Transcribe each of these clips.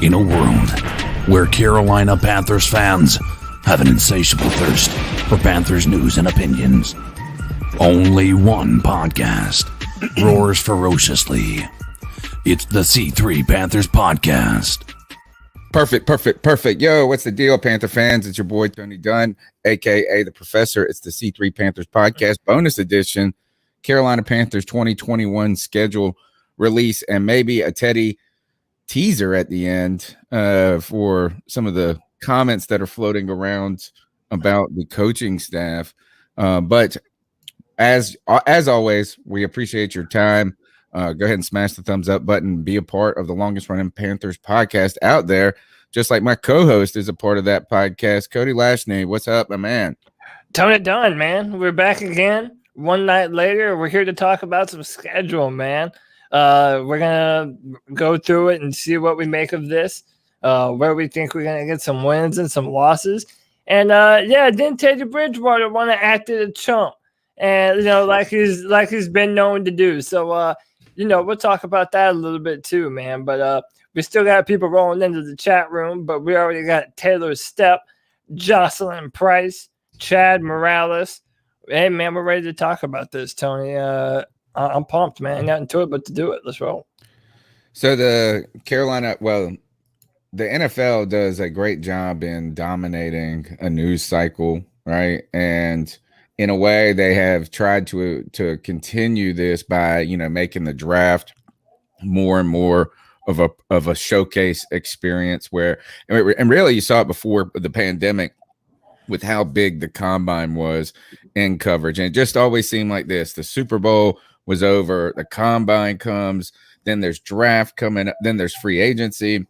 In a world where Carolina Panthers fans have an insatiable thirst for Panthers news and opinions, only one podcast roars ferociously. It's the C3 Panthers Podcast. Perfect. Yo, what's the deal, Panther fans? It's your boy, Tony Dunn, a.k.a. The Professor. It's the C3 Panthers Podcast, bonus edition, Carolina Panthers 2021 schedule release, and maybe a Teddy teaser at the end for some of the comments that are floating around about the coaching staff. But as always, we appreciate your time. Go ahead and smash the thumbs up button. Be a part of the longest running Panthers podcast out there, just like my co-host is a part of that podcast. Cody Lashney, what's up, my man? Tone it done, man. We're back again. One night later, we're here to talk about some schedule, man. We're gonna go through it and see what we make of this, where we think we're gonna get some wins and some losses. And didn't Teddy Bridgewater want to act as a chump, and like he's been known to do. So we'll talk about that a little bit too, man. But we still got people rolling into the chat room, but we already got Taylor Stepp, Jocelyn Price, Chad Morales. Hey, man, we're ready to talk about this, Tony. I'm pumped, man. Nothing to it but to do it. Let's roll. So the NFL does a great job in dominating a news cycle, right? And in a way, they have tried to continue this by, making the draft more and more of a showcase experience where, and really you saw it before the pandemic with how big the combine was in coverage. And it just always seemed like this. The Super Bowl was over, the combine comes, then there's draft coming up, then there's free agency,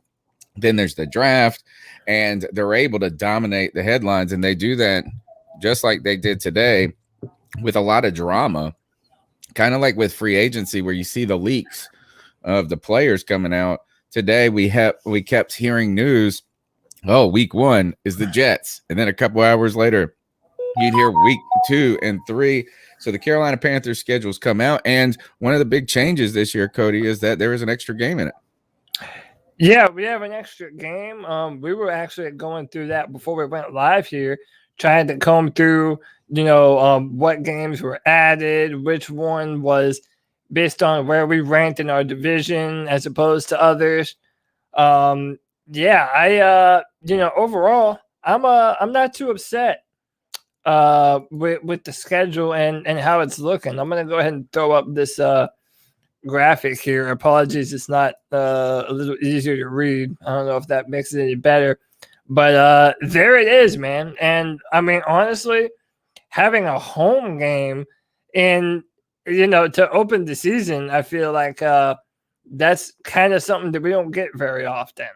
then there's the draft, and they're able to dominate the headlines. And they do that just like they did today with a lot of drama, kind of like with free agency where you see the leaks of the players coming out. Today we kept hearing news, week 1 is the Jets, and then a couple hours later you'd hear week 2 and 3. So the Carolina Panthers schedules come out, and one of the big changes this year, Cody, is that there is an extra game in it. Yeah, we have an extra game. We were actually going through that before we went live here, trying to comb through, what games were added, which one was based on where we ranked in our division as opposed to others. Overall, I'm not too upset with the schedule and how it's looking. I'm gonna go ahead and throw up this graphic here. Apologies, it's not a little easier to read. I don't know if that makes it any better, but there it is, man. And I mean, honestly, having a home game in to open the season, I feel like that's kind of something that we don't get very often.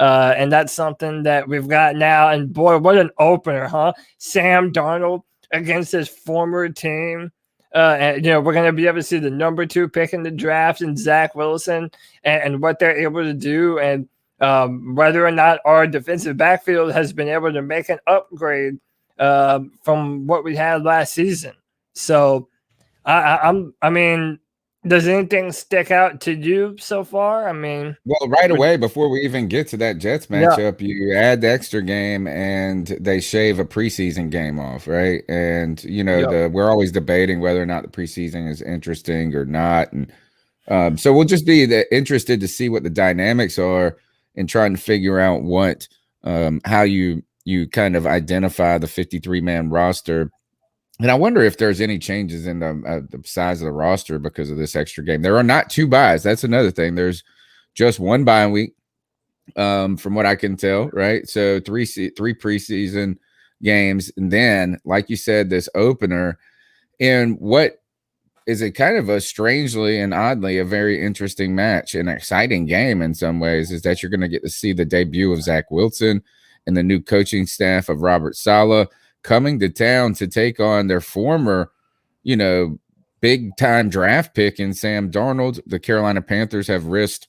And that's something that we've got now. And boy, what an opener, huh? Sam Darnold against his former team. And we're going to be able to see the number 2 pick in the draft and Zach Wilson and what they're able to do. And whether or not our defensive backfield has been able to make an upgrade from what we had last season. So, I mean, does anything stick out to you so far? I mean, well, right away before we even get to that Jets matchup, you add the extra game and they shave a preseason game off, right? And we're always debating whether or not the preseason is interesting or not, and so we'll just be interested to see what the dynamics are and trying to figure out what how you kind of identify the 53-man roster. And I wonder if there's any changes in the size of the roster because of this extra game. There are not 2 buys. That's another thing. There's just 1 bye week, from what I can tell, right? So 3 preseason games, and then, like you said, this opener. And what is it kind of a strangely and oddly a very interesting match, an exciting game in some ways, is that you're going to get to see the debut of Zach Wilson and the new coaching staff of Robert Saleh coming to town to take on their former, big-time draft pick in Sam Darnold. The Carolina Panthers have risked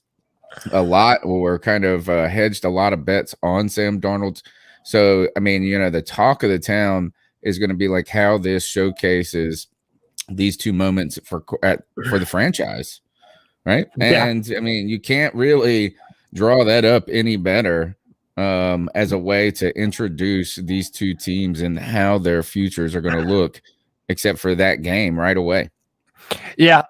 a lot, or kind of hedged a lot of bets on Sam Darnold. So, I mean, the talk of the town is going to be like how this showcases these 2 moments for the franchise, right? Yeah. And, I mean, you can't really draw that up any better as a way to introduce these two teams and how their futures are going to look, except for that game right away. Yeah,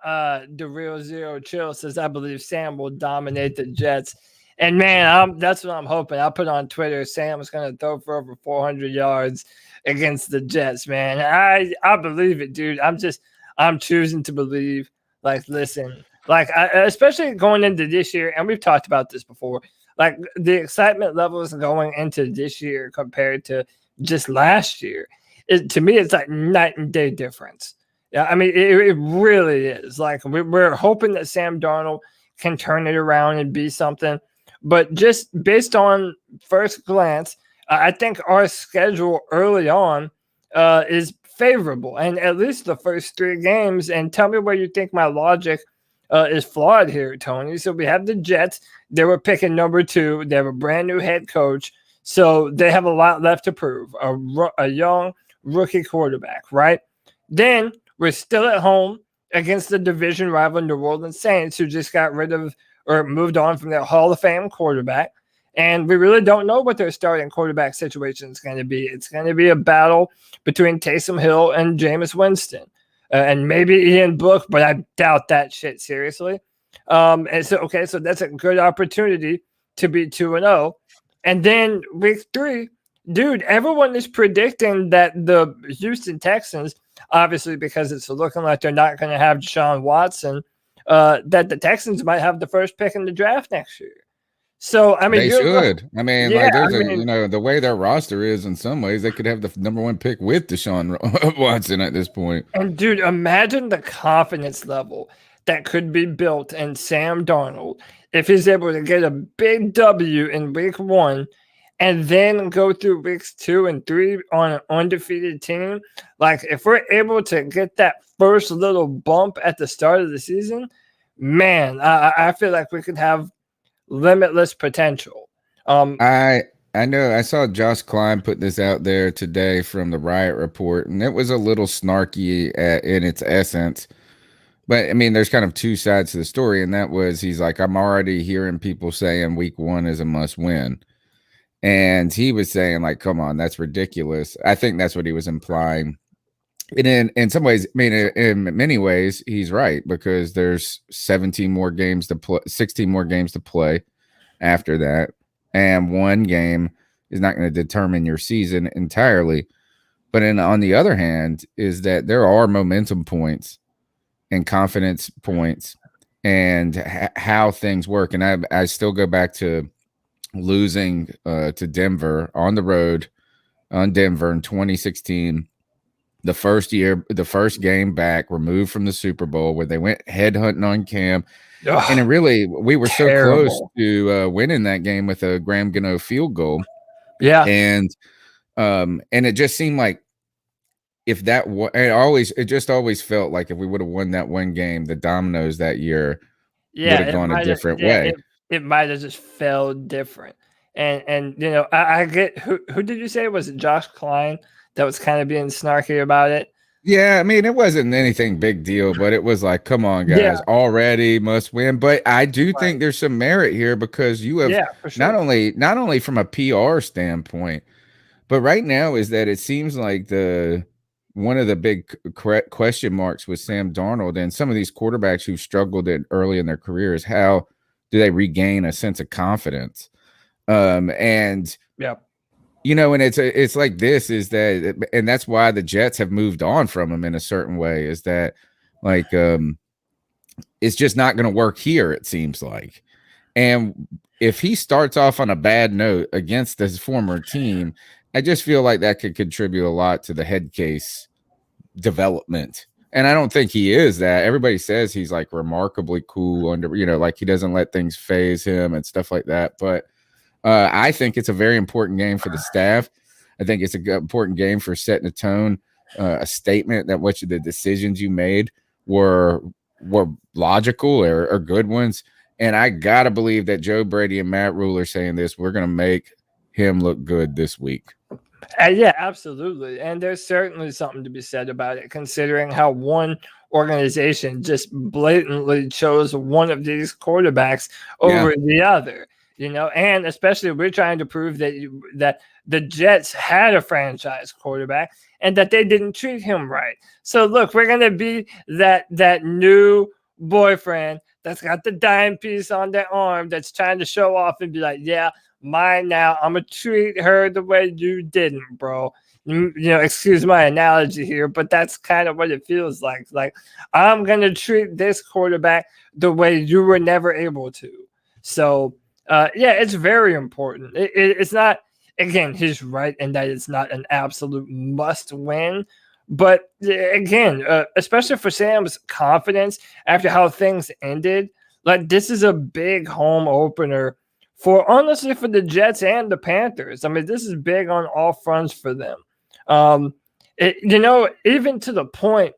the real Zero Chill says, I believe Sam will dominate the Jets. And man, that's what I'm hoping. I'll put on Twitter, Sam's going to throw for over 400 yards against the Jets, man. I believe it, dude. I'm choosing to believe. Like, listen, like, especially going into this year, and we've talked about this before, like the excitement levels going into this year compared to just last year. To me, it's like night and day difference. Yeah, I mean, it really is. Like, we're hoping that Sam Darnold can turn it around and be something. But just based on first glance, I think our schedule early on is favorable. And at least the first 3 games. And tell me where you think my logic is flawed here, Tony. So we have the Jets. They were picking number 2. They have a brand new head coach. So they have a lot left to prove. A young rookie quarterback, right? Then we're still at home against the division rival New Orleans Saints, who just got rid of or moved on from their Hall of Fame quarterback. And we really don't know what their starting quarterback situation is going to be. It's going to be a battle between Taysom Hill and Jameis Winston. And maybe Ian Book, but I doubt that shit seriously. And so that's a good opportunity to be 2-0. And then week 3, dude, everyone is predicting that the Houston Texans, obviously because it's looking like they're not going to have Deshaun Watson, that the Texans might have the first pick in the draft next year. So, I mean, they should. I mean, yeah, like there's the way their roster is in some ways, they could have the number 1 pick with Deshaun Watson at this point. And dude, imagine the confidence level that could be built in Sam Darnold if he's able to get a big W in week 1 and then go through weeks 2 and 3 on an undefeated team. Like, if we're able to get that first little bump at the start of the season, man, I feel like we could have limitless potential. I know I saw Josh Klein put this out there today from the Riot Report, and it was a little snarky in its essence. But I mean, there's kind of 2 sides to the story, and that was he's like, I'm already hearing people saying week 1 is a must win. And he was saying, like, come on, that's ridiculous. I think that's what he was implying. And in some ways, I mean, in many ways, he's right, because there's 17 more games to play, 16 more games to play after that. And 1 game is not going to determine your season entirely. But on the other hand, is that there are momentum points and confidence points and how things work. And I still go back to losing to Denver on the road on Denver in 2016. The first game back, removed from the Super Bowl, where they went headhunting on Cam. Ugh, and we were terrible. so close to winning that game with a Graham Gano field goal. Yeah. And it just seemed like if that it just always felt like if we would have won that 1 game, the dominoes that year would have gone a different way. It might have just fell different. And you know, I get who did you say was it Josh Klein that was kind of being snarky about it? Yeah, I mean, it wasn't anything big deal, but it was like, come on, guys, already must win. But I do think there's some merit here, because you have for sure. not only from a PR standpoint, but right now is that it seems like one of the big question marks with Sam Darnold and some of these quarterbacks who struggled early in their careers, how do they regain a sense of confidence? And you know, and it's like this is that, and that's why the Jets have moved on from him in a certain way, is that like it's just not going to work here, it seems like. And if he starts off on a bad note against his former team, I just feel like that could contribute a lot to the head case development. And I don't think he is that. Everybody says he's like remarkably cool under, you know, like he doesn't let things phase him and stuff like that. But I think it's a very important game for the staff. I think it's an important game for setting a tone, a statement that the decisions you made were logical or good ones. And I got to believe that Joe Brady and Matt Rule are saying this. We're going to make him look good this week. Yeah, absolutely. And there's certainly something to be said about it, considering how one organization just blatantly chose one of these quarterbacks over the other. and especially we're trying to prove that the Jets had a franchise quarterback and that they didn't treat him right. So look, we're gonna be that new boyfriend that's got the dime piece on their arm that's trying to show off and be like, yeah, mine now. I'm gonna treat her the way you didn't, bro. Excuse my analogy here, but that's kind of what it feels like. Like, I'm gonna treat this quarterback the way you were never able to. So it's very important. It's not, again, he's right in that it's not an absolute must win. But again, especially for Sam's confidence after how things ended, like this is a big home opener honestly for the Jets and the Panthers. I mean, this is big on all fronts for them. Even to the point,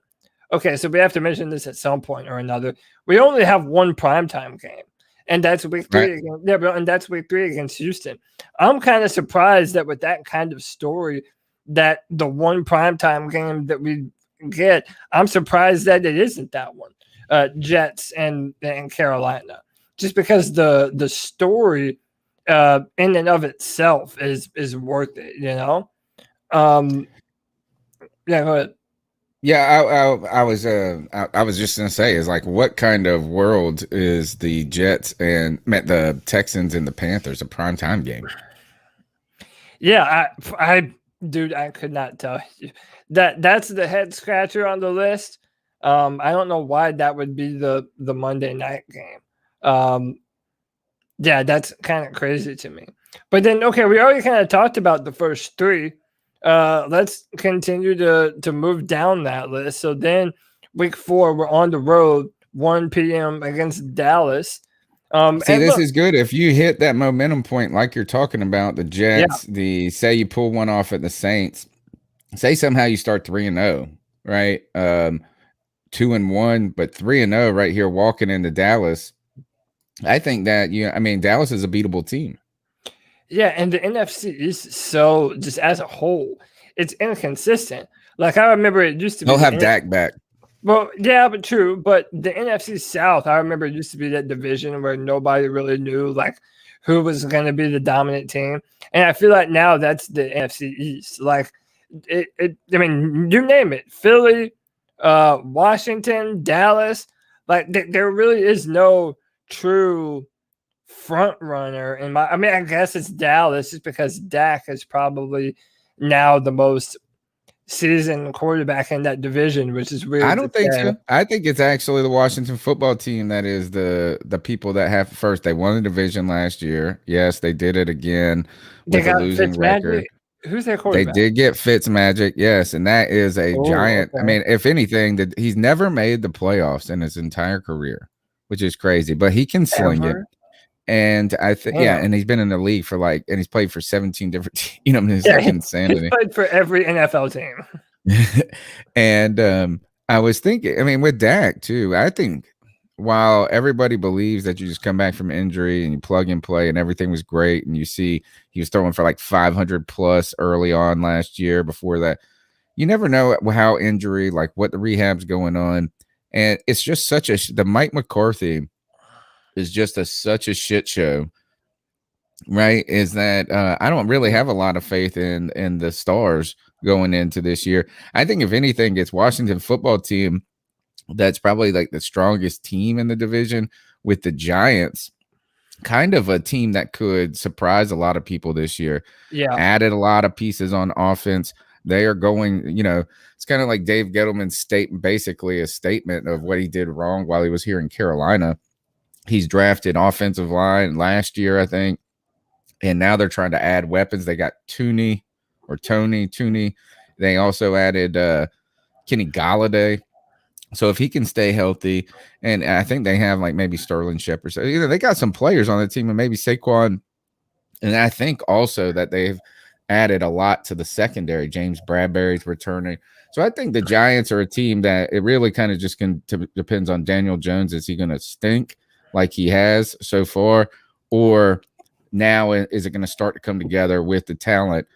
okay, so we have to mention this at some point or another. We only have one primetime game, and that's week 3 and that's week 3 against Houston. I'm kind of surprised that with that kind of story, that the one primetime game that we get, I'm surprised that it isn't that one. Jets and Carolina. Just because the story in and of itself is worth it, Yeah, go ahead. Yeah, I was just gonna say is like, what kind of world is the Jets and the Texans and the Panthers a primetime game? Yeah, dude, I could not tell you that's the head scratcher on the list. I don't know why that would be the Monday night game. That's kind of crazy to me. But then, okay, we already kind of talked about the first 3. Let's continue to move down that list. So then week 4, we're on the road, 1 p.m. against Dallas. This is good. If you hit that momentum point, like you're talking about, the Jets, say you pull one off at the Saints, say somehow you start 3-0, right? 2-1, but 3-0 right here, walking into Dallas. I think that Dallas is a beatable team. Yeah, and the NFC is so, just as a whole, it's inconsistent. Like I remember it used to be. They'll have Dak back. Well, yeah, but true. But the NFC South, I remember it used to be that division where nobody really knew like who was going to be the dominant team, and I feel like now that's the NFC East. Like I mean, you name it: Philly, Washington, Dallas. Like there really is no true front runner I guess it's Dallas, just because Dak is probably now the most seasoned quarterback in that division, which is weird. I don't think so. I think it's actually the Washington football team that is the people that have first. They won the division last year. Yes, they did it again with a losing record. Who's their quarterback? They did get Fitzmagic, yes, and that is a giant. Okay. I mean, if anything, he's never made the playoffs in his entire career, which is crazy. But he can sling it. And I think, and he's been in the league for and he's played for 17 different, it's like insanity. He's played for every NFL team. And I was thinking, with Dak too, I think while everybody believes that you just come back from injury and you plug and play and everything was great, and you see he was throwing for like 500 plus early on last year, before that, you never know how injury, like what the rehab's going on. And it's just the Mike McCarthy is just such a shit show, right? Is that I don't really have a lot of faith in the Stars going into this year. I think if anything, it's Washington football team that's probably like the strongest team in the division, with the Giants, kind of a team that could surprise a lot of people this year. Yeah, added a lot of pieces on offense. They are going, it's kind of like Dave Gettleman's basically a statement of what he did wrong while he was here in Carolina. He's drafted offensive line last year, I think, and now they're trying to add weapons. They got Tony. They also added Kenny Galladay. So if he can stay healthy, and I think they have like maybe Sterling Shepard. So they got some players on the team, and maybe Saquon. And I think also that they've added a lot to the secondary. James Bradbury's returning. So I think the Giants are a team that it really kind of just depends on Daniel Jones. Is he going to stink like he has so far, or now is it going to start to come together with the talent?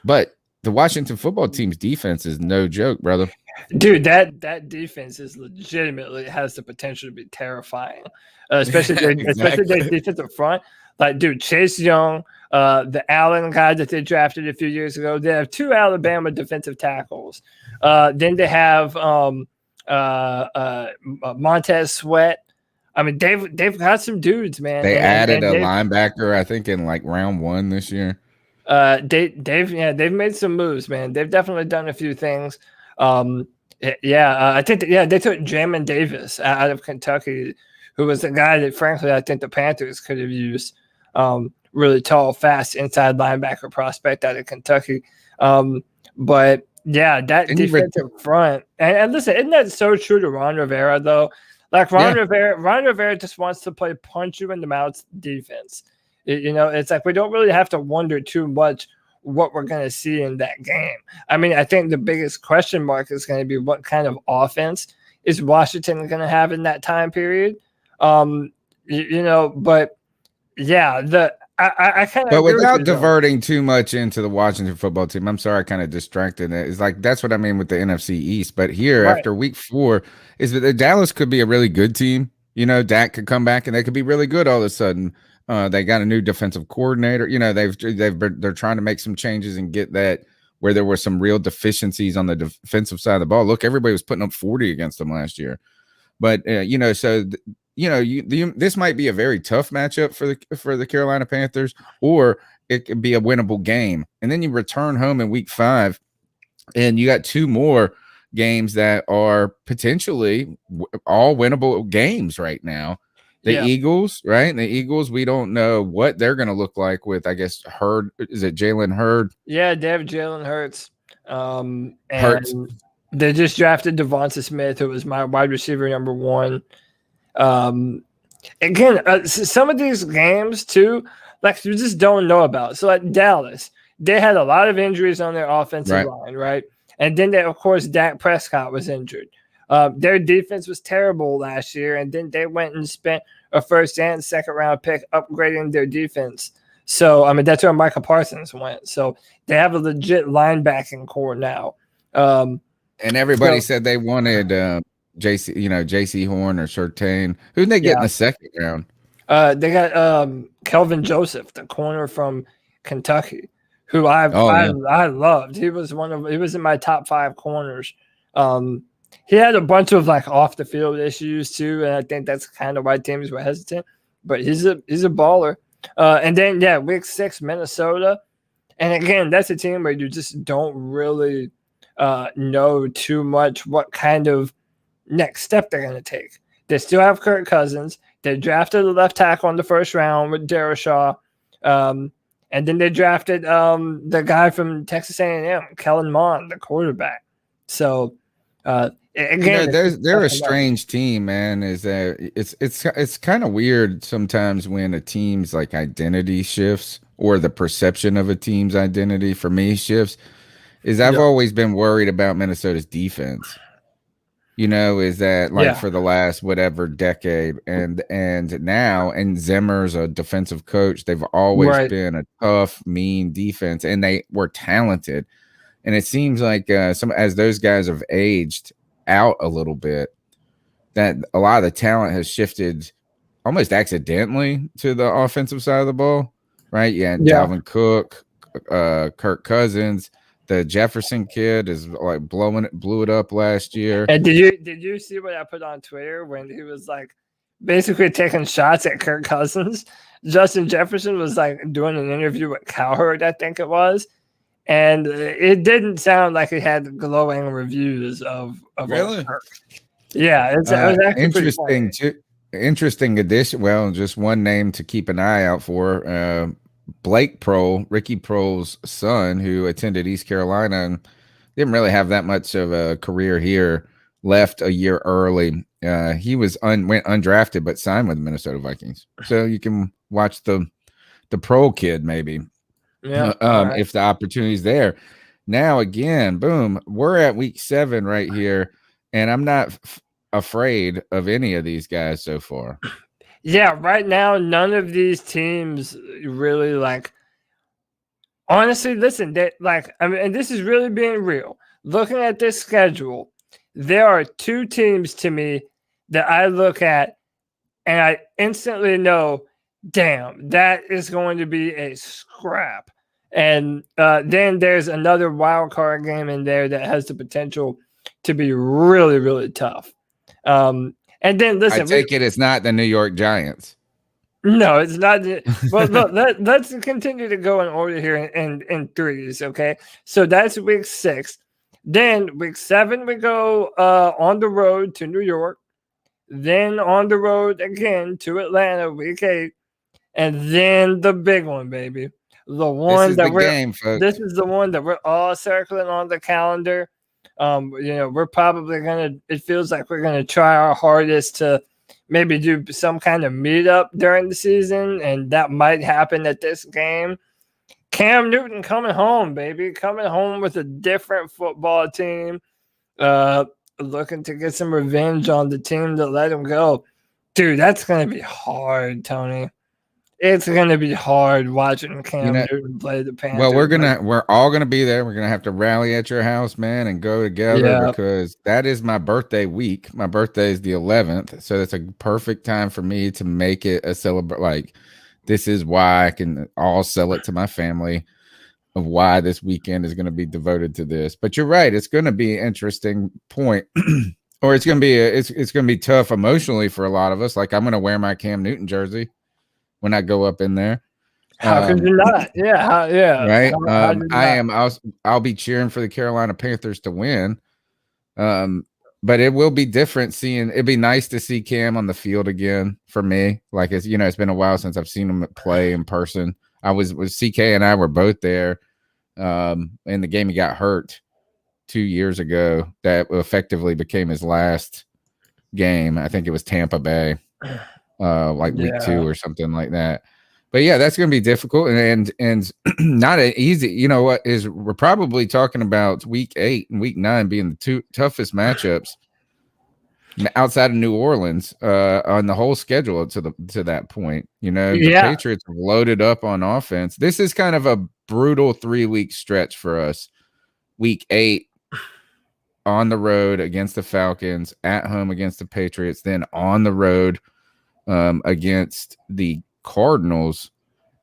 But the Washington football team's defense is no joke, brother. Dude, that defense is legitimately has the potential to be terrifying, especially their defensive front. Like, dude, Chase Young, the Allen guy that they drafted a few years ago. They have 2 Alabama defensive tackles. Then they have Montez Sweat. I mean, they've got some dudes, man. They added a linebacker, I think, in like round 1 this year. They've made some moves, man. They've definitely done a few things. I think they took Jamin Davis out of Kentucky, who was the guy that, frankly, I think the Panthers could have used. Really tall, fast inside linebacker prospect out of Kentucky. But yeah, that defensive front. And listen, isn't that so true to Ron Rivera though? Like Ron Rivera just wants to play punch you in the mouth defense. It's like we don't really have to wonder too much what we're going to see in that game. I mean, I think the biggest question mark is going to be what kind of offense is Washington going to have in that time period. But yeah, I kind of. But without diverting too much into the Washington football team, I'm sorry, I kind of distracted. It's like that's what I mean with the NFC East. But here, after week 4, is that Dallas could be a really good team. Dak could come back and they could be really good all of a sudden. They got a new defensive coordinator. They're trying to make some changes and get that where there were some real deficiencies on the defensive side of the ball. Look, everybody was putting up 40 against them last year, but this might be a very tough matchup for the Carolina Panthers, or it could be a winnable game. And then you return home in week 5, and you got 2 more games that are potentially all winnable games right now. The Eagles, right? And the Eagles, we don't know what they're going to look like with, I guess, Hurd. Is it Jalen Hurd? Yeah, they have Jalen Hurts. Hurts. They just drafted Devonta Smith, who was my wide receiver number 1. Again, some of these games too, like you just don't know about. So like Dallas, they had a lot of injuries on their offensive line, right? And then of course, Dak Prescott was injured. Their defense was terrible last year, and then they went and spent a 1st and 2nd round pick upgrading their defense. So I mean, that's where Micah Parsons went. So they have a legit linebacking core now. And everybody said they wanted JC Horn or Surtain. Who did they get in the 2nd round? They got Kelvin Joseph, the corner from Kentucky, who I loved. He was in my top 5 corners. He had a bunch of like off the field issues too, and I think that's kind of why teams were hesitant. But he's a baller. And then week 6, Minnesota, and again, that's a team where you just don't really know too much what kind of next step they're going to take. They still have Kirk Cousins. They drafted a left tackle in the 1st round with Darashaw. And then they drafted the guy from Texas A&M, Kellen Mond, the quarterback. So again, they're a strange team, man. Is that it's kind of weird sometimes when a team's like identity shifts, or the perception of a team's identity for me shifts. I've always been worried about Minnesota's defense. Is that like for the last whatever decade, and now, and Zimmer's a defensive coach. They've always been a tough, mean defense, and they were talented. And it seems like as those guys have aged out a little bit, that a lot of the talent has shifted almost accidentally to the offensive side of the ball, right? Dalvin Cook, Kirk Cousins. The Jefferson kid is like blew it up last year. And did you see what I put on Twitter when he was like basically taking shots at Kirk Cousins? Justin Jefferson was like doing an interview with Cowherd, I think it was, and it didn't sound like he had glowing reviews of really. Kirk. Yeah, it was actually interesting. Interesting addition. Well, just one name to keep an eye out for. Blake Prohl, Ricky Prohl's son, who attended East Carolina and didn't really have that much of a career here, left a year early. He went undrafted but signed with the Minnesota Vikings. So you can watch the Prohl kid maybe. If the opportunity's there. Now again, boom, we're at week 7 right here, and I'm not afraid of any of these guys so far. Yeah, right now, none of these teams really like. Honestly, listen, and this is really being real. Looking at this schedule, there are 2 teams to me that I look at and I instantly know damn, that is going to be a scrap. And then there's another wild card game in there that has the potential to be really, really tough. And then listen, I take it it's not the New York Giants. No, it's not. Well, let's continue to go in order here in threes. Okay, so that's week 6. Then week 7 we go on the road to New York. Then on the road again to Atlanta, week 8, and then the big one, baby. The one that this is the one that we're all circling on the calendar. We're probably gonna. It feels like we're gonna try our hardest to maybe do some kind of meetup during the season, and that might happen at this game. Cam Newton coming home, baby, coming home with a different football team, looking to get some revenge on the team that let him go. Dude, that's gonna be hard, Tony. It's gonna be hard watching Cam Newton play the Panthers. Well, we're all gonna be there. We're gonna have to rally at your house, man, and go together because that is my birthday week. My birthday is the 11th, so that's a perfect time for me to make it a celebrate. Like, this is why I can all sell it to my family of why this weekend is going to be devoted to this. But you're right; it's going to be an interesting point, or it's going to be it's going to be tough emotionally for a lot of us. Like, I'm going to wear my Cam Newton jersey when I go up in there. How could you not? Yeah. Right. I'll be cheering for the Carolina Panthers to win. But it will be different it'd be nice to see Cam on the field again for me. Like, it's been a while since I've seen him play in person. I was with CK and I were both there in the game he got hurt 2 years ago. That effectively became his last game. I think it was Tampa Bay. Like week 2 or something like that. But yeah, that's going to be difficult and not an easy. You know what we're probably talking about week 8 and week 9 being the 2 toughest matchups outside of New Orleans on the whole schedule to that point. The Patriots are loaded up on offense. This is kind of a brutal 3-week stretch for us. Week 8 on the road against the Falcons, at home against the Patriots, then on the road against the Cardinals,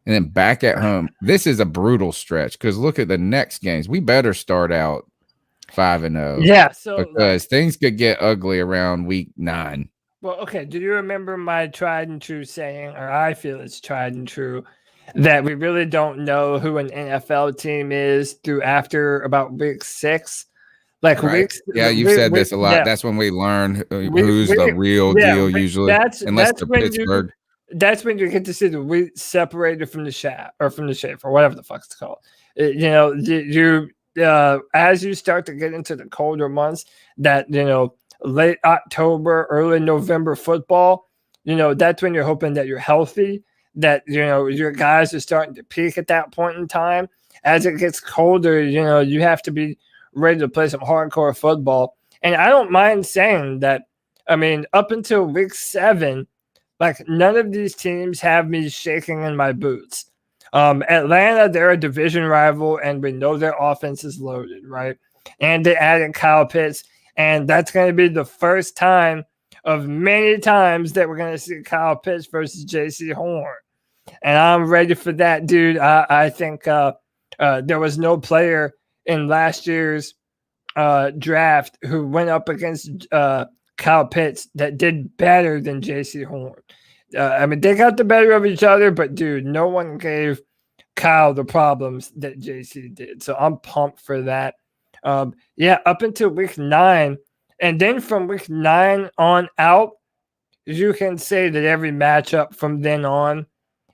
and then back at home. This is a brutal stretch because look at the next games. We better start out 5-0. Yeah, so because things could get ugly around week 9. Well, okay. Do you remember my tried and true saying, or I feel it's tried and true, that we really don't know who an NFL team is through after about week 6? Like weeks, you've said this a lot. Yeah. That's when we learn who's the real deal usually. Unless they're Pittsburgh. That's when you get to see the wheat separated from the chaff or whatever the fuck it's called. As you start to get into the colder months, that late October, early November football, that's when you're hoping that you're healthy, that your guys are starting to peak at that point in time. As it gets colder, you have to be ready to play some hardcore football. And I don't mind saying that, up until week 7, like, none of these teams have me shaking in my boots. Atlanta, they're a division rival, and we know their offense is loaded, right? And they added Kyle Pitts, and that's going to be the first time of many times that we're going to see Kyle Pitts versus J.C. Horn. And I'm ready for that, dude. I think there was no player in last year's draft who went up against Kyle Pitts that did better than J.C. Horn. They got the better of each other, but dude, no one gave Kyle the problems that J.C. did. So I'm pumped for that. Up until week 9, and then from week 9 on out, you can say that every matchup from then on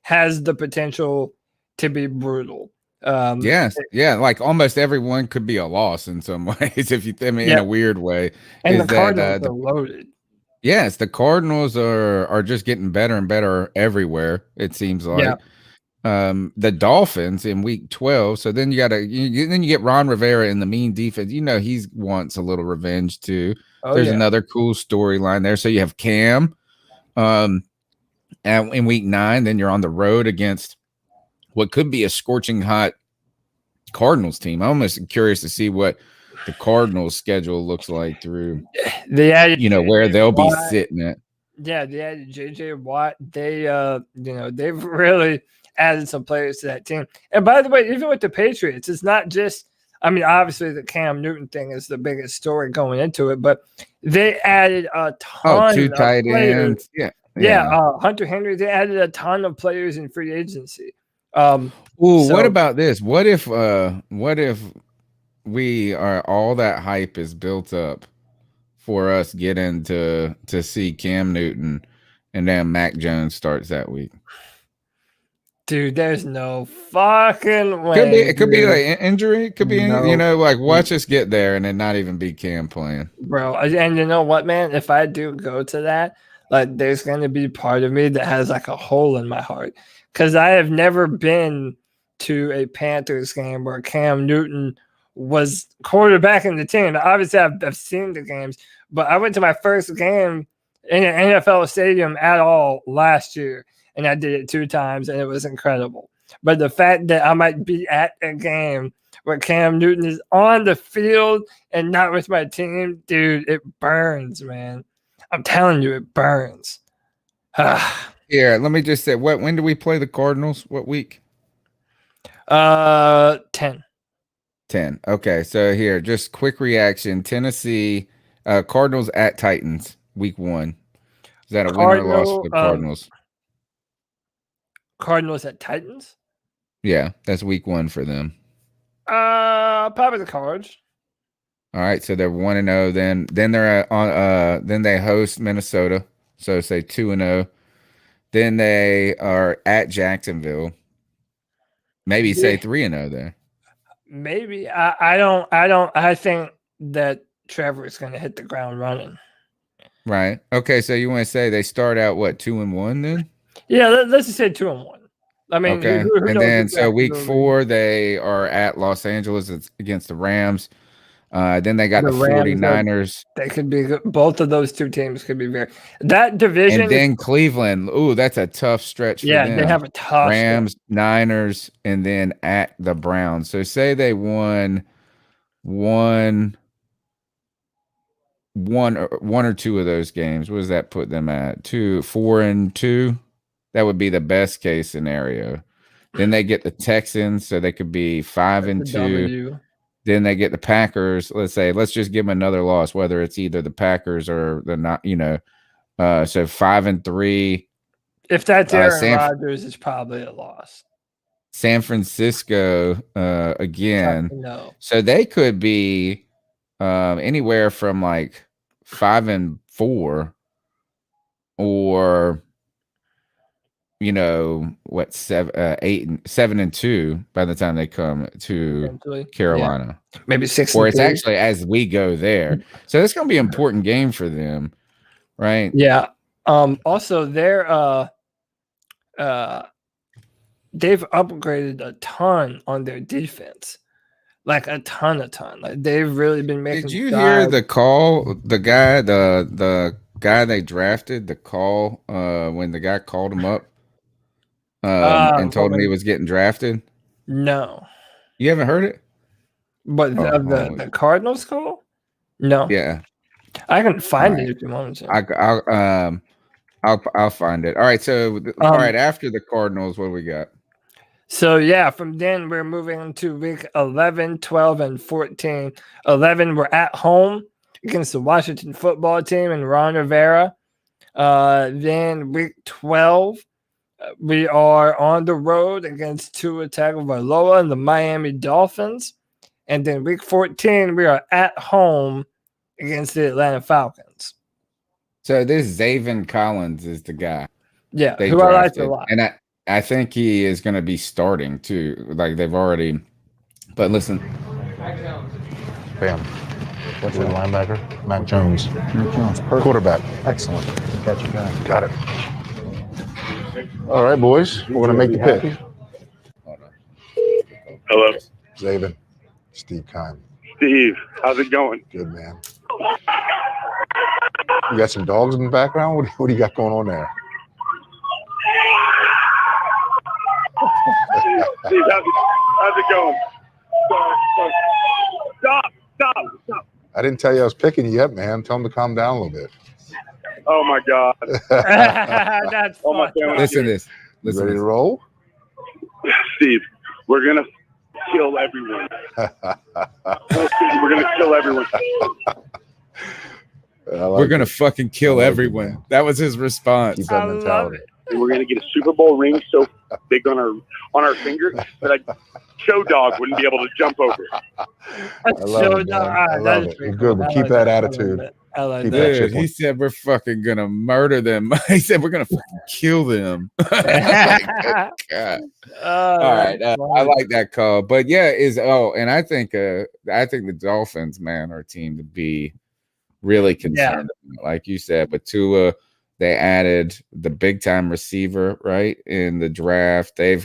has the potential to be brutal. Yes, like almost everyone could be a loss in some ways, if you in a weird way. And the Cardinals are loaded. Yes, the Cardinals are just getting better and better everywhere, it seems like. The Dolphins in week 12. So then you get Ron Rivera in the mean defense. He wants a little revenge too. There's another cool storyline there. So you have Cam in week 9. Then you're on the road against what could be a scorching hot Cardinals team. I'm almost curious to see what the Cardinals schedule looks like through where they'll be sitting at. Yeah, they added JJ Watt. They they've really added some players to that team. And by the way, even with the Patriots, it's not just obviously the Cam Newton thing is the biggest story going into it, but they added a ton 2 of tight players. ends. Yeah. Hunter Henry, they added a ton of players in free agency. What about this? What if we are all that hype is built up for us getting to see Cam Newton and then Mac Jones starts that week? Dude, there's no fucking way. It could be like injury. It could be, No. like watch us get there and then not even be Cam playing. Bro, and you know what, man? If I do go to that, like, there's going to be part of me that has like a hole in my heart because I have never been to a Panthers game where Cam Newton was quarterbacking the team. Obviously, I've seen the games, but I went to my first game in an NFL stadium at all last year, and I did it 2 times, and it was incredible. But the fact that I might be at a game where Cam Newton is on the field and not with my team, dude, it burns, man. I'm telling you, it burns. Here, let me just say, when do we play the Cardinals? What week? 10. 10. Okay, so here, just quick reaction. Tennessee, Cardinals at Titans, week 1. Is that a win or loss for the Cardinals? Cardinals at Titans? Yeah, that's week 1 for them. Probably the Cards. All right, so they're 1-0. Then they're on. Then they host Minnesota. So say 2-0. Then they are at Jacksonville. Maybe say 3-0 there. Maybe I think that Trevor is going to hit the ground running. Right. Okay. So you want to say they start out what 2-1 then? Yeah, let's just say 2-1. Okay. And then so week 4 they are at Los Angeles. It's against the Rams. Then they got the 49ers. They could be both of those 2 teams could be that division. And then Cleveland. Ooh, that's a tough stretch for them. Yeah, they have a tough Rams, stretch. Niners, and then at the Browns. So say they won one or 2 of those games. What does that put them at? 4-2. That would be the best case scenario. Then they get the Texans, so they could be 5-2. Then they get the Packers. Let's just give them another loss, whether it's either the Packers or the not. So 5-3. If that's Aaron Rodgers, it's probably a loss. San Francisco again. No. So they could be anywhere from like 5-4 or 7-2 by the time they come to Carolina. Yeah. Maybe 6. Or it's actually as we go there. So it's going to be an important game for them, right? Yeah. Also, they're they've upgraded a ton on their defense. Like a ton. Like they've really been making. Did you hear the call? The guy they drafted, the call when the guy called him up and told him he was getting drafted? No. You haven't heard it? But the Cardinals call? No. Yeah. I can find it if you want to. I'll find it. All right. So all right, after the Cardinals, what do we got? So yeah, from then we're moving to week 11, 12, and 14. 11, we're at home against the Washington football team and Ron Rivera. Then week 12, we are on the road against Tua Tagovailoa and the Miami Dolphins. And then week 14, we are at home against the Atlanta Falcons. So this Zaven Collins is the guy. Yeah, who I like a lot. And I think he is going to be starting too. Like they've already. But listen. Bam. What's your linebacker? Mac Jones. Perfect. Quarterback. Excellent. Catch you guys. Got it. All right, boys. We're going to make the pick. Hello. Zaven. Steve Kime. Steve, how's it going? Good, man. You got some dogs in the background? What do you got going on there? Steve, how's it going? Stop. I didn't tell you I was picking you yet, man. Tell him to calm down a little bit. Oh my God. That's Oh my fucked God. up. Listen to this. You Listen ready to to this. roll? Steve, we're gonna kill everyone. We're gonna kill everyone. We're gonna fucking kill everyone. That was his response. Keep I that love mentality. it. And we're gonna get a Super Bowl ring so big on our finger that a show dog wouldn't be able to jump over. I love it, man. I love it. You're good, but keep that attitude. I like Keep that. that Dude, chip he on. said we're fucking gonna murder them. He said we're gonna fucking kill them. Like, good God. Oh, All right, that's I funny. like that call, but yeah, and I think the Dolphins, man, are a team to be really concerned about. Like you said, with Tua, they added the big time receiver right in the draft. Their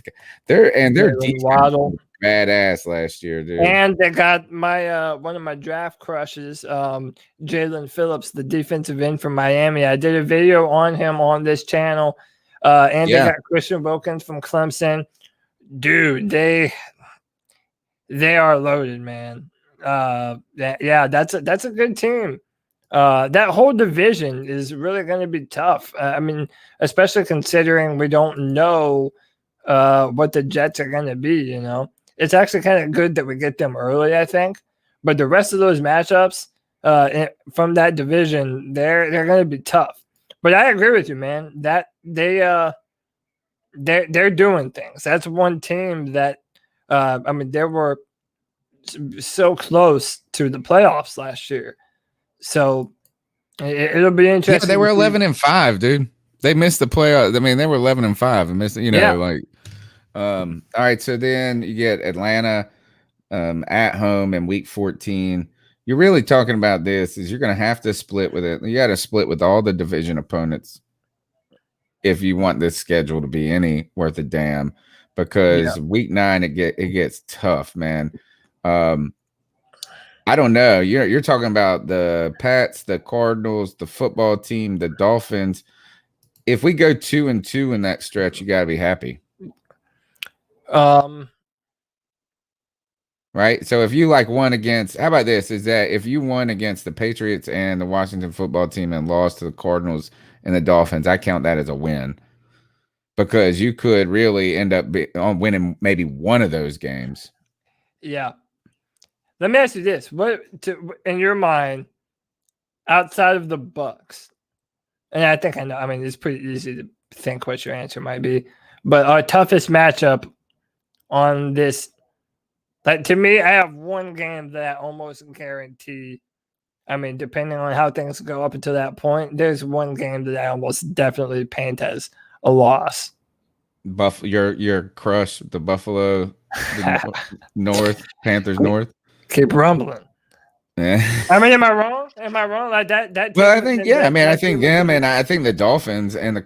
Jalen defense Waddle. was badass last year, dude. And they got my one of my draft crushes, Jalen Phillips, the defensive end from Miami. I did a video on him on this channel. And they got Christian Wilkins from Clemson. Dude, they are loaded, man. That's a good team. That whole division is really going to be tough. I mean, especially considering we don't know what the Jets are going to be. You know, it's actually kind of good that we get them early, I think. But the rest of those matchups from that division, they're going to be tough. But I agree with you, man. That they're doing things. That's one team that I mean, they were so close to the playoffs last year. So it'll be interesting. Yeah, they were 11-5, dude. They missed the playoff. I mean, they were 11-5 and missed. All right. So then you get Atlanta at home in Week 14. You're really talking about this is you're going to have to split with it. You got to split with all the division opponents if you want this schedule to be any worth a damn. Because Week 9 it gets tough, man. I don't know. You're talking about the Pats, the Cardinals, the football team, the Dolphins. If we go 2-2 in that stretch, you got to be happy. Right. So if you won against, how about this? Is that if you won against the Patriots and the Washington football team and lost to the Cardinals and the Dolphins, I count that as a win because you could really end up winning maybe one of those games. Yeah. Let me ask you this: in your mind, outside of the Bucks, and I think I know. I mean, it's pretty easy to think what your answer might be, but our toughest matchup on this, to me, I have one game that I almost guarantee. I mean, depending on how things go up until that point, there's one game that I almost definitely paint as a loss. Your crush, the Buffalo North Panthers North. Keep rumbling. Yeah. I mean, am I wrong? Am I wrong? Like that. Well, I think I think them and I think the Dolphins and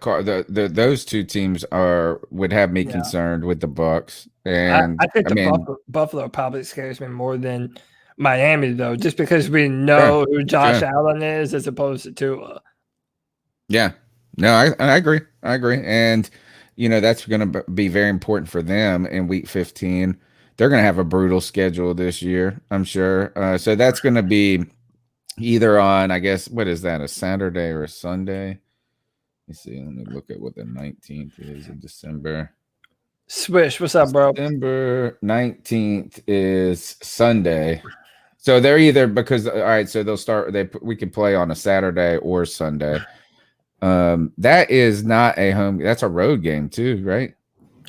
those two teams would have me concerned with the Bucks. And I think Buffalo probably scares me more than Miami, though, just because we know who Josh Allen is as opposed to Tua. Yeah, no, I agree. And that's going to be very important for them in Week 15. They're going to have a brutal schedule this year, I'm sure. So that's going to be either on, I guess, what is that, a Saturday or a Sunday? Let me look at what the 19th is of December. Swish, what's up, bro? December 19th is Sunday. So they're either because, all right, so they'll start, we can play on a Saturday or Sunday. That is not a home, that's a road game too, right?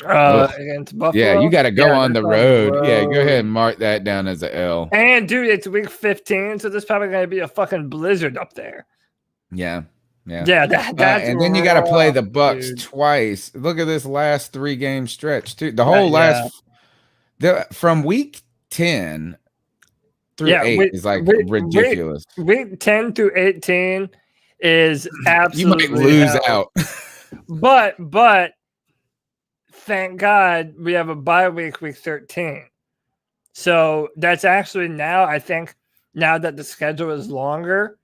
Against Buffalo. Yeah, you got to go on the road. Yeah, go ahead and mark that down as a L. And dude, it's Week 15, so there's probably going to be a fucking blizzard up there. Yeah. That's and then you got to play the Bucks twice. Look at this last 3-game stretch too. The whole from Week 10 through 8 is ridiculous. Week 10 through 18 is absolutely you might lose out. But thank God we have a bye week 13. So that's actually now, I think, now that the schedule is longer,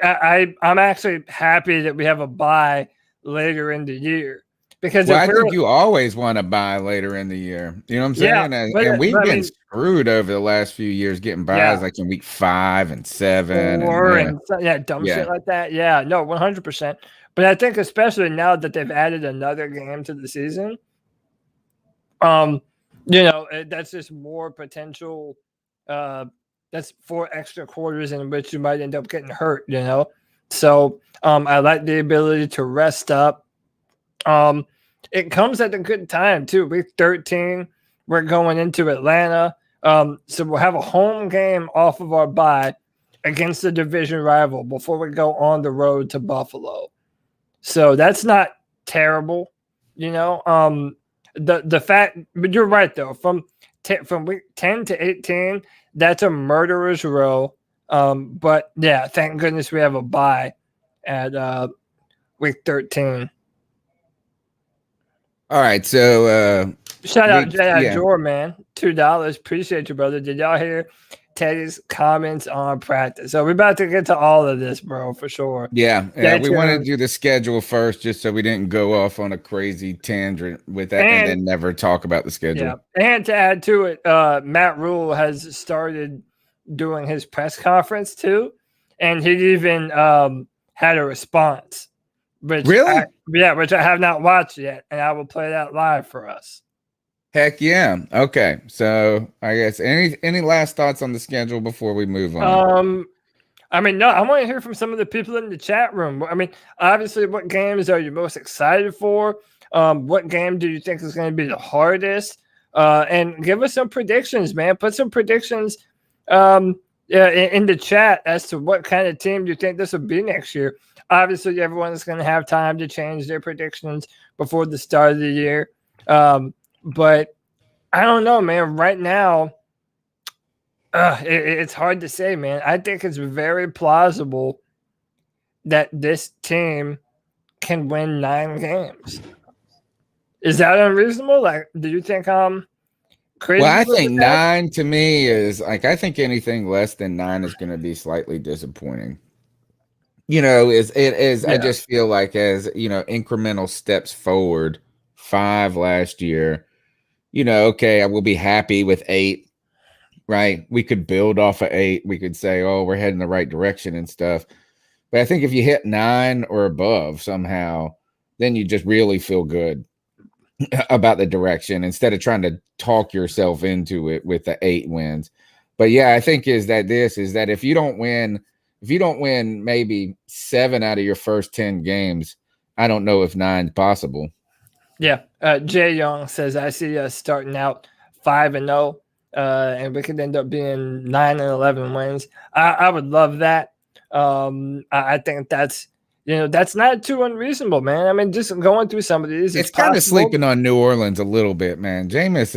I'm actually happy that we have a bye later in the year Because Well, if I we're think you always want to buy later in the year. You know what I'm saying? Yeah, And we've but I been mean, screwed over the last few years getting buys yeah, like in week 5 and 7 or and and dumb yeah. shit like that. Yeah, no, 100%. But I think especially now that they've added another game to the season, that's just more potential. That's 4 extra quarters in which you might end up getting hurt. So I like the ability to rest up. It comes at a good time too. Week 13, we're going into Atlanta. So we'll have a home game off of our bye against the division rival before we go on the road to Buffalo. So that's not terrible, The fact, but you're right though. From week 10 to 18, that's a murderer's row. But yeah, thank goodness we have a bye at week 13. All right, so Shout out yeah. Jor, man. $2. Appreciate you, brother. Did y'all hear Teddy's comments on practice? So we're about to get to all of this, bro, for sure. Yeah, we wanted to do the schedule first just so we didn't go off on a crazy tangent with that and then never talk about the schedule. Yeah. And to add to it, Matt Rule has started doing his press conference too, and he even had a response. Which which I have not watched yet, and I will play that live for us. Heck yeah. Okay. So I guess any last thoughts on the schedule before we move on? I mean, no, I want to hear from some of the people in the chat room. I mean, obviously, what games are you most excited for? What game do you think is going to be the hardest? And give us some predictions, man. Put some predictions in the chat as to what kind of team you think this will be next year. Obviously, everyone is going to have time to change their predictions before the start of the year. But I don't know, man. Right now, it's hard to say, man. I think it's very plausible that this team can win 9 games. Is that unreasonable? Like, do you think crazy? Well, I think 9 to me is like, I think anything less than 9 is going to be slightly disappointing. I just feel like as, incremental steps forward, 5 last year, okay, I will be happy with 8, right? We could build off of 8. We could say, oh, we're heading the right direction and stuff. But I think if you hit 9 or above somehow, then you just really feel good about the direction instead of trying to talk yourself into it with the 8 wins. But yeah, I think is that if you don't win maybe 7 out of your first 10 games, I don't know if 9 is possible. Yeah. Jay Young says, I see us starting out 5-0, and we could end up being 9-11 wins. I would love that. I think that's not too unreasonable, man. I mean, just going through some of these, it's kind of sleeping on New Orleans a little bit, man. Jameis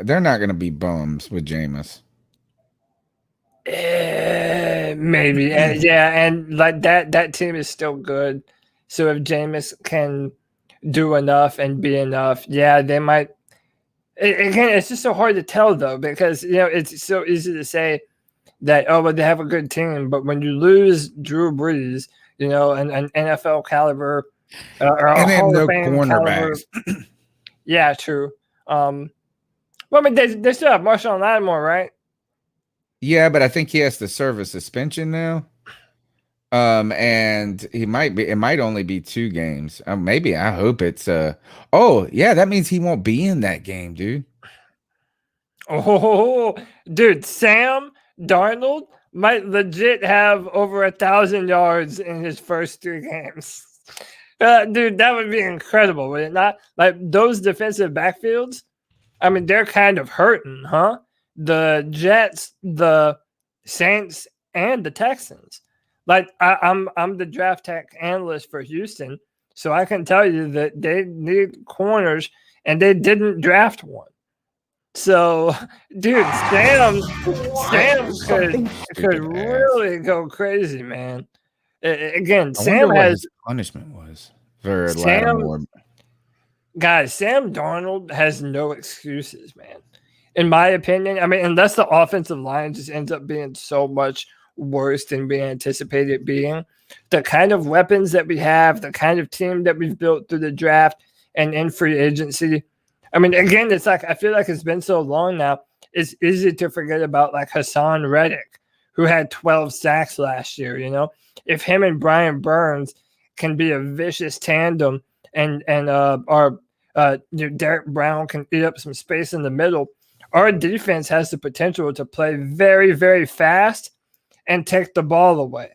they're not gonna be bums with Jameis. Maybe. And like that team is still good. So if Jameis can do enough and be enough, they might. Again, it's just so hard to tell though, because it's so easy to say that they have a good team, but when you lose Drew Brees, an NFL caliber or and a then Hall no of Fame cornerbacks. Caliber, yeah, true. Well, I mean, they still have Marshawn Lattimore, right? Yeah, but I think he has to serve a suspension now. And it might only be 2 games. Maybe I hope it's that means he won't be in that game, dude. Oh, dude, Sam Darnold might legit have over 1,000 yards in his first 3 games. Dude, that would be incredible, would it not? Like those defensive backfields, I mean, they're kind of hurting, huh? The Jets, the Saints, and the Texans. Like I'm the draft tech analyst for Houston, so I can tell you that they need corners, and they didn't draft one. So, dude, Sam could really go crazy, man. Again, Sam has his punishment was for Lattimore. Guys, Sam Darnold has no excuses, man. In my opinion, I mean, unless the offensive line just ends up being so much worse than we anticipated being, the kind of weapons that we have, the kind of team that we've built through the draft, and in free agency. I mean, again, it's like I feel like it's been so long now. It's easy to forget about like Hassan Reddick, who had 12 sacks last year. You know, if him and Brian Burns can be a vicious tandem, and Derek Brown can eat up some space in the middle, our defense has the potential to play very, very fast and take the ball away.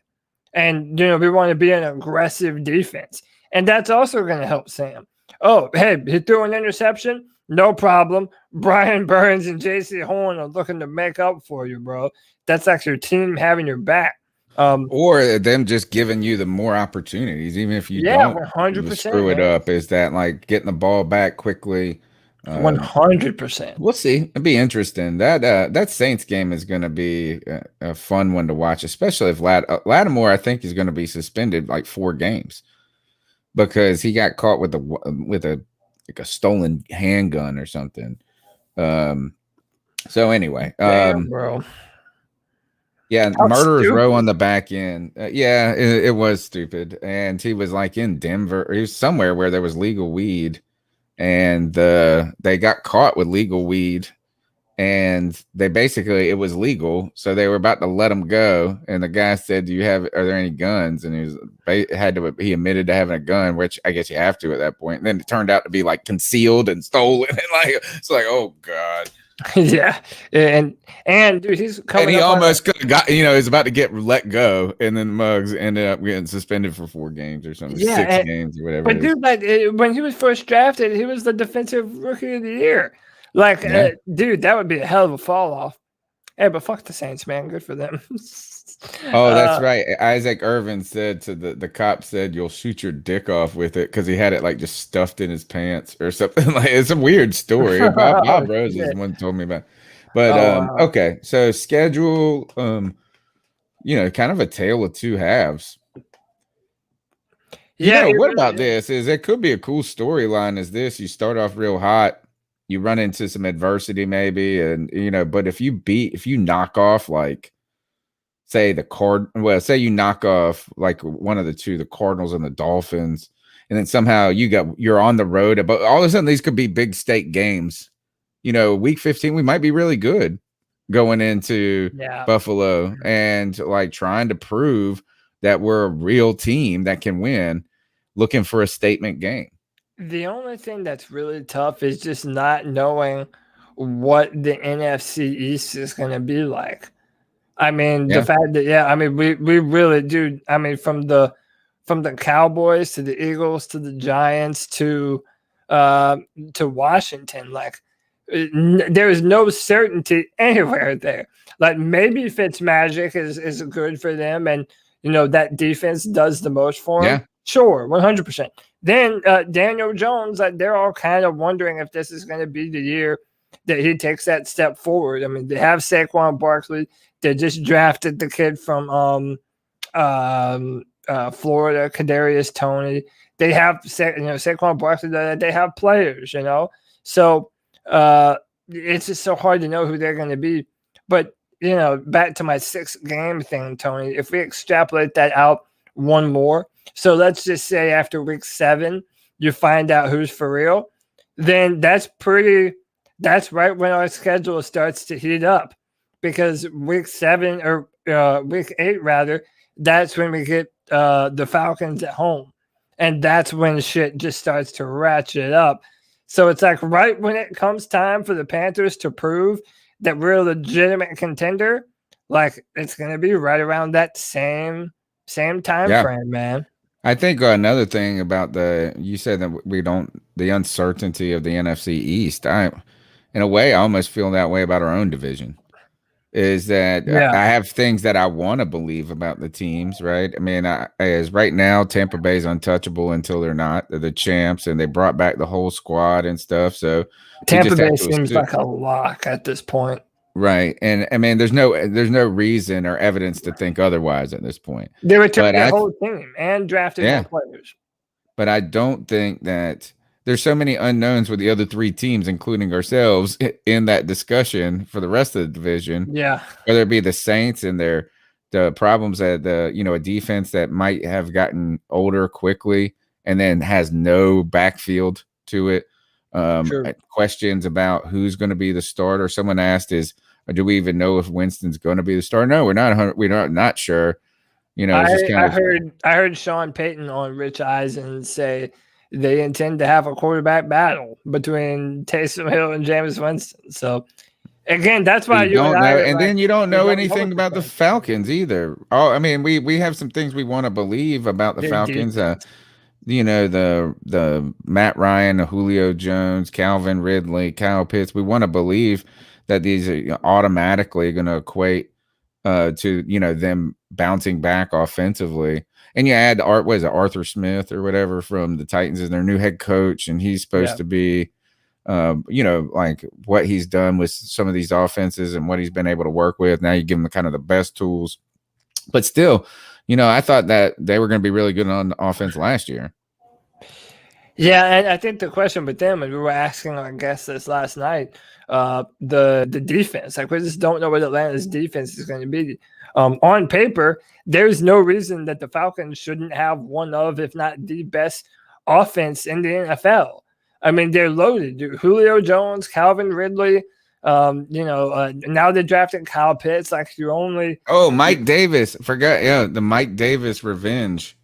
And, we want to be an aggressive defense. And that's also going to help Sam. Oh, hey, he threw an interception? No problem. Brian Burns and J.C. Horn are looking to make up for you, bro. That's like your team having your back. Or them just giving you the more opportunities, even if you don't 100%, screw it up. Is that like getting the ball back quickly? 100%. We'll see. It'd be interesting. That Saints game is going to be a fun one to watch, especially if Lattimore, I think, is going to be suspended like 4 games because he got caught with a stolen handgun or something. So anyway, damn, bro. Yeah, murderer's row on the back end. It was stupid. And he was like in Denver. He was somewhere where there was legal weed. And they got caught with legal weed. And it was legal. So they were about to let him go. And the guy said, are there any guns? And he admitted to having a gun, which I guess you have to at that point. And then it turned out to be like concealed and stolen. And it's like, oh God. Yeah, and dude, he's coming. And he almost got, he's about to get let go, and then Muggs ended up getting suspended for 4 games or something, 6 games or whatever. But dude, when he was first drafted, he was the defensive rookie of the year. Dude, that would be a hell of a fall off. Hey, but fuck the Saints, man. Good for them. Oh, that's right. Isaac Irvin said to the cop said, "You'll shoot your dick off with it," because he had it like just stuffed in his pants or something. Like it's a weird story. Bob Rose is the one who told me about. But okay, so schedule, kind of a tale of 2 halves. Yeah. What about this? Is it could be a cool storyline? Is this you start off real hot, you run into some adversity maybe, and but if you knock off like. Say you knock off like one of the 2, the Cardinals and the Dolphins, and then somehow you're on the road. But all of a sudden, these could be big stake games. Week 15, we might be really good going into Buffalo and like trying to prove that we're a real team that can win, looking for a statement game. The only thing that's really tough is just not knowing what the NFC East is going to be like. I mean, the fact that, we really do. I mean, from the Cowboys to the Eagles to the Giants to Washington, there is no certainty anywhere there. Like maybe Fitzmagic is good for them, and that defense does the most for him. Sure, 100%. Then Daniel Jones, they're all kind of wondering if this is going to be the year that he takes that step forward. I mean, they have Saquon Barkley. They just drafted the kid from Florida, Kadarius Toney. They have Saquon Barkley. They have players, So it's just so hard to know who they're going to be. But back to my 6-game thing, Tony. If we extrapolate that out one more, so let's just say after week 7, you find out who's for real. Then that's right when our schedule starts to heat up. Because week 7 or week 8 rather, that's when we get the Falcons at home, and that's when shit just starts to ratchet up. So it's like right when it comes time for the Panthers to prove that we're a legitimate contender, like it's gonna be right around that same time frame, man. I think another thing about you said that the uncertainty of the NFC East. In a way, I almost feel that way about our own division. Is that I have things that I want to believe about the teams, right? I mean, as right now, Tampa Bay is untouchable until they're not. They're the champs, and they brought back the whole squad and stuff. So Tampa Bay seems like a lock at this point, right? And I mean, there's no reason or evidence to think otherwise at this point. They returned their whole team and drafted more players. But I don't think that. There's so many unknowns with the other 3 teams, including ourselves, in that discussion for the rest of the division. Yeah. Whether it be the Saints and the problems at a defense that might have gotten older quickly and then has no backfield to it. Sure. Questions about who's going to be the starter. Someone asked, do we even know if Winston's going to be the starter? No, we're not sure. You know, it's just kind of. I heard Sean Payton on Rich Eisen say they intend to have a quarterback battle between Taysom Hill and Jameis Winston. So again, that's why you don't know, and then you don't know don't anything know about the Falcons either. Oh, I mean, we have some things we want to believe about the Falcons. You know, the Matt Ryan, the Julio Jones, Calvin Ridley, Kyle Pitts. We want to believe that these are automatically going to equate to, you know, them bouncing back offensively. And you add Arthur Smith or whatever from the Titans as their new head coach, and he's supposed to be, you know, like what he's done with some of these offenses and what he's been able to work with. Now you give him kind of the best tools, but still, you know, I thought that they were going to be really good on offense last year. Yeah, and I think the question with them, and we were asking our guests this last night, the defense. Like, we just don't know what Atlanta's defense is going to be. On paper, there's no reason that the Falcons shouldn't have one of, if not the best offense in the NFL. I mean, they're loaded. Dude. Julio Jones, Calvin Ridley, now they drafted Kyle Pitts. Like, you're only – Oh, Mike Davis. Forgot, yeah, the Mike Davis revenge.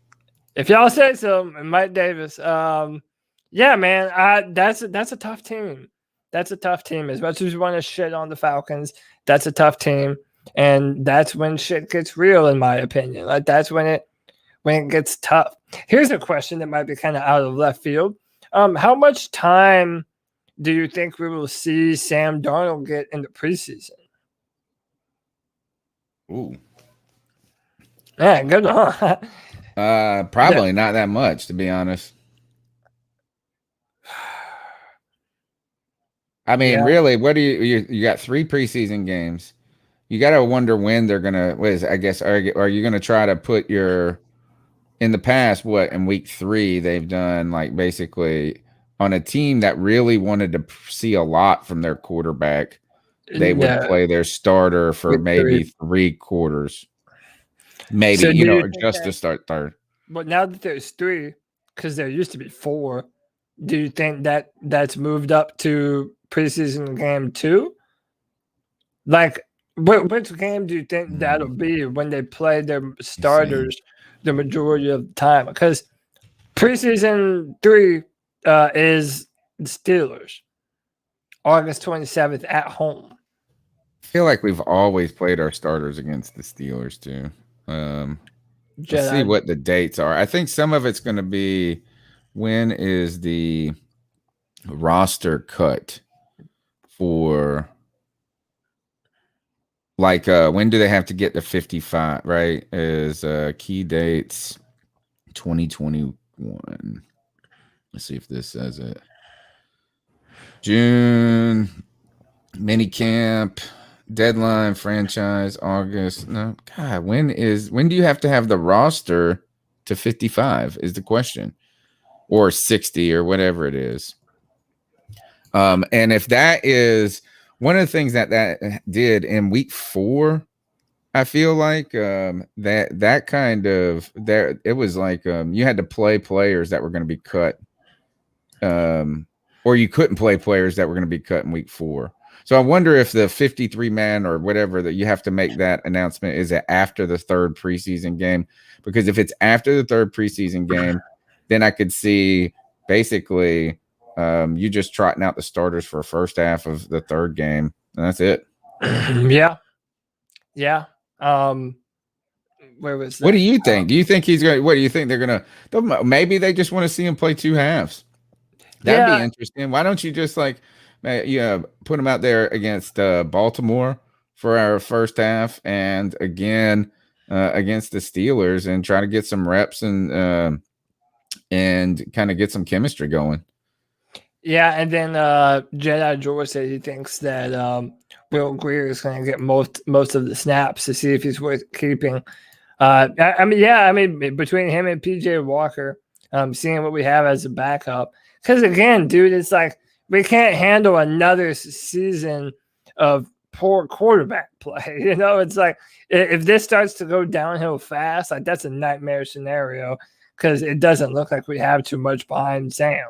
If y'all say so, Mike Davis. Yeah, man, that's a tough team. That's a tough team. As much as we want to shit on the Falcons, that's a tough team. And that's when shit gets real, in my opinion. Like, that's when it gets tough. Here's a question that might be kind of out of left field. How much time do you think we will see Sam Darnold get in the preseason? Ooh. Yeah, good one. Probably not that much, to be honest. I mean, really, what do you got 3 preseason games? You got to wonder when they're going to, I guess, are you going to try to put in the past, in week 3, they've done like basically on a team that really wanted to see a lot from their quarterback, they would play their starter for maybe 3 quarters. Maybe, so just to start third. But now that there's 3, because there used to be 4, do you think that's moved up to preseason game 2? Like, which game do you think that'll be when they play their starters the majority of the time? Because preseason 3 is the Steelers, August 27th at home. I feel like we've always played our starters against the Steelers too. Let's see what the dates are. I think some of it's going to be, when is the roster cut for, like, when do they have to get to 55, right? Is key dates 2021. Let's see if this says it. June, mini camp, deadline, franchise, August. No, God, when do you have to have the roster to 55 is the question, or 60 or whatever it is. And if that is one of the things that did in week 4, I feel like that kind of there, it was like you had to play players that were going to be cut, or you couldn't play players that were going to be cut in week 4. So I wonder if the 53-man or whatever that you have to make that announcement, is it after the 3rd preseason game? Because if it's after the 3rd preseason game, then I could see basically you just trotting out the starters for first half of the 3rd game, and that's it. Yeah. Where was that? What do you think? Do you think he's going? What do you think they're going to? Maybe they just want to see him play 2 halves. That'd be interesting. Why don't you just put him out there against Baltimore for our first half, and again against the Steelers, and try to get some reps and kind of get some chemistry going. Yeah, and then Jedi George said he thinks that Will Greer is going to get most of the snaps to see if he's worth keeping. I mean, between him and PJ Walker, seeing what we have as a backup. Because again, dude, it's like we can't handle another season of poor quarterback play. It's like if this starts to go downhill fast, like that's a nightmare scenario, because it doesn't look like we have too much behind Sam.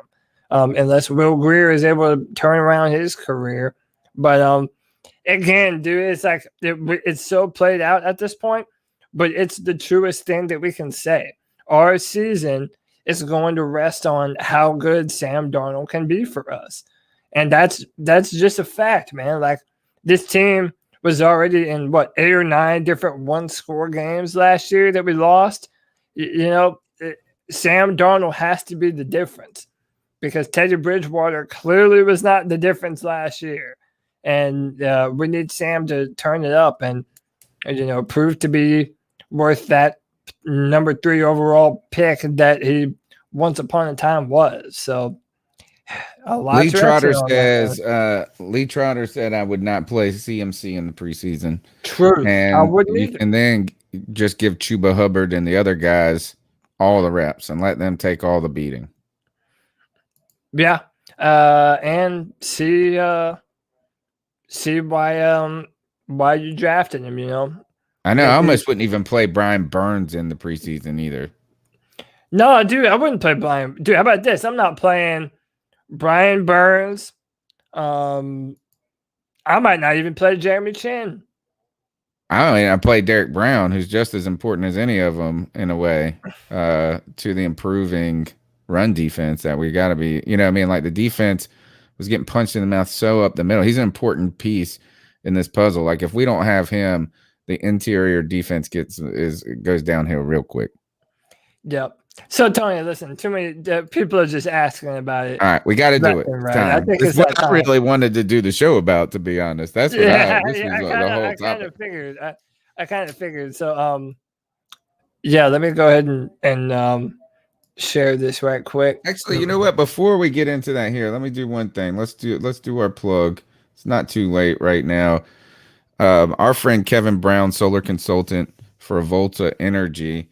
unless Will Greer is able to turn around his career. But again, dude, it's like it's so played out at this point, but it's the truest thing that we can say. Our season is going to rest on how good Sam Darnold can be for us. And that's just a fact, man. Like, this team was already in 8 or 9 different one-score games last year that we lost. Sam Darnold has to be the difference, because Teddy Bridgewater clearly was not the difference last year. And we need Sam to turn it up and prove to be worth that number 3 overall pick that he once upon a time was. So Lee Trotter said I would not play CMC in the preseason. True. And I wouldn't you either. can then just give Chuba Hubbard and the other guys all the reps and let them take all the beating. Yeah. And see why you drafted him, I know. I almost wouldn't even play Brian Burns in the preseason either. No, dude, I wouldn't play Brian. Dude, how about this? I'm not playing Brian Burns. I might not even play Jeremy Chin. I play Derek Brown, who's just as important as any of them in a way, to the improving run defense that we got to be. Like, the defense was getting punched in the mouth so up the middle. He's an important piece in this puzzle. Like, if we don't have him, the interior defense goes downhill real quick. Yep. So, Tony, listen, too many people are just asking about it. All right, we got to do it. Right. Time. I think it's what I really wanted to do the show about, to be honest. That's what I kind of figured. I kind of figured. So, let me go ahead and share this right quick. Actually, you know what? Before we get into that here, let me do one thing. Let's do our plug. It's not too late right now. Our friend Kevin Brown, solar consultant for Volta Energy,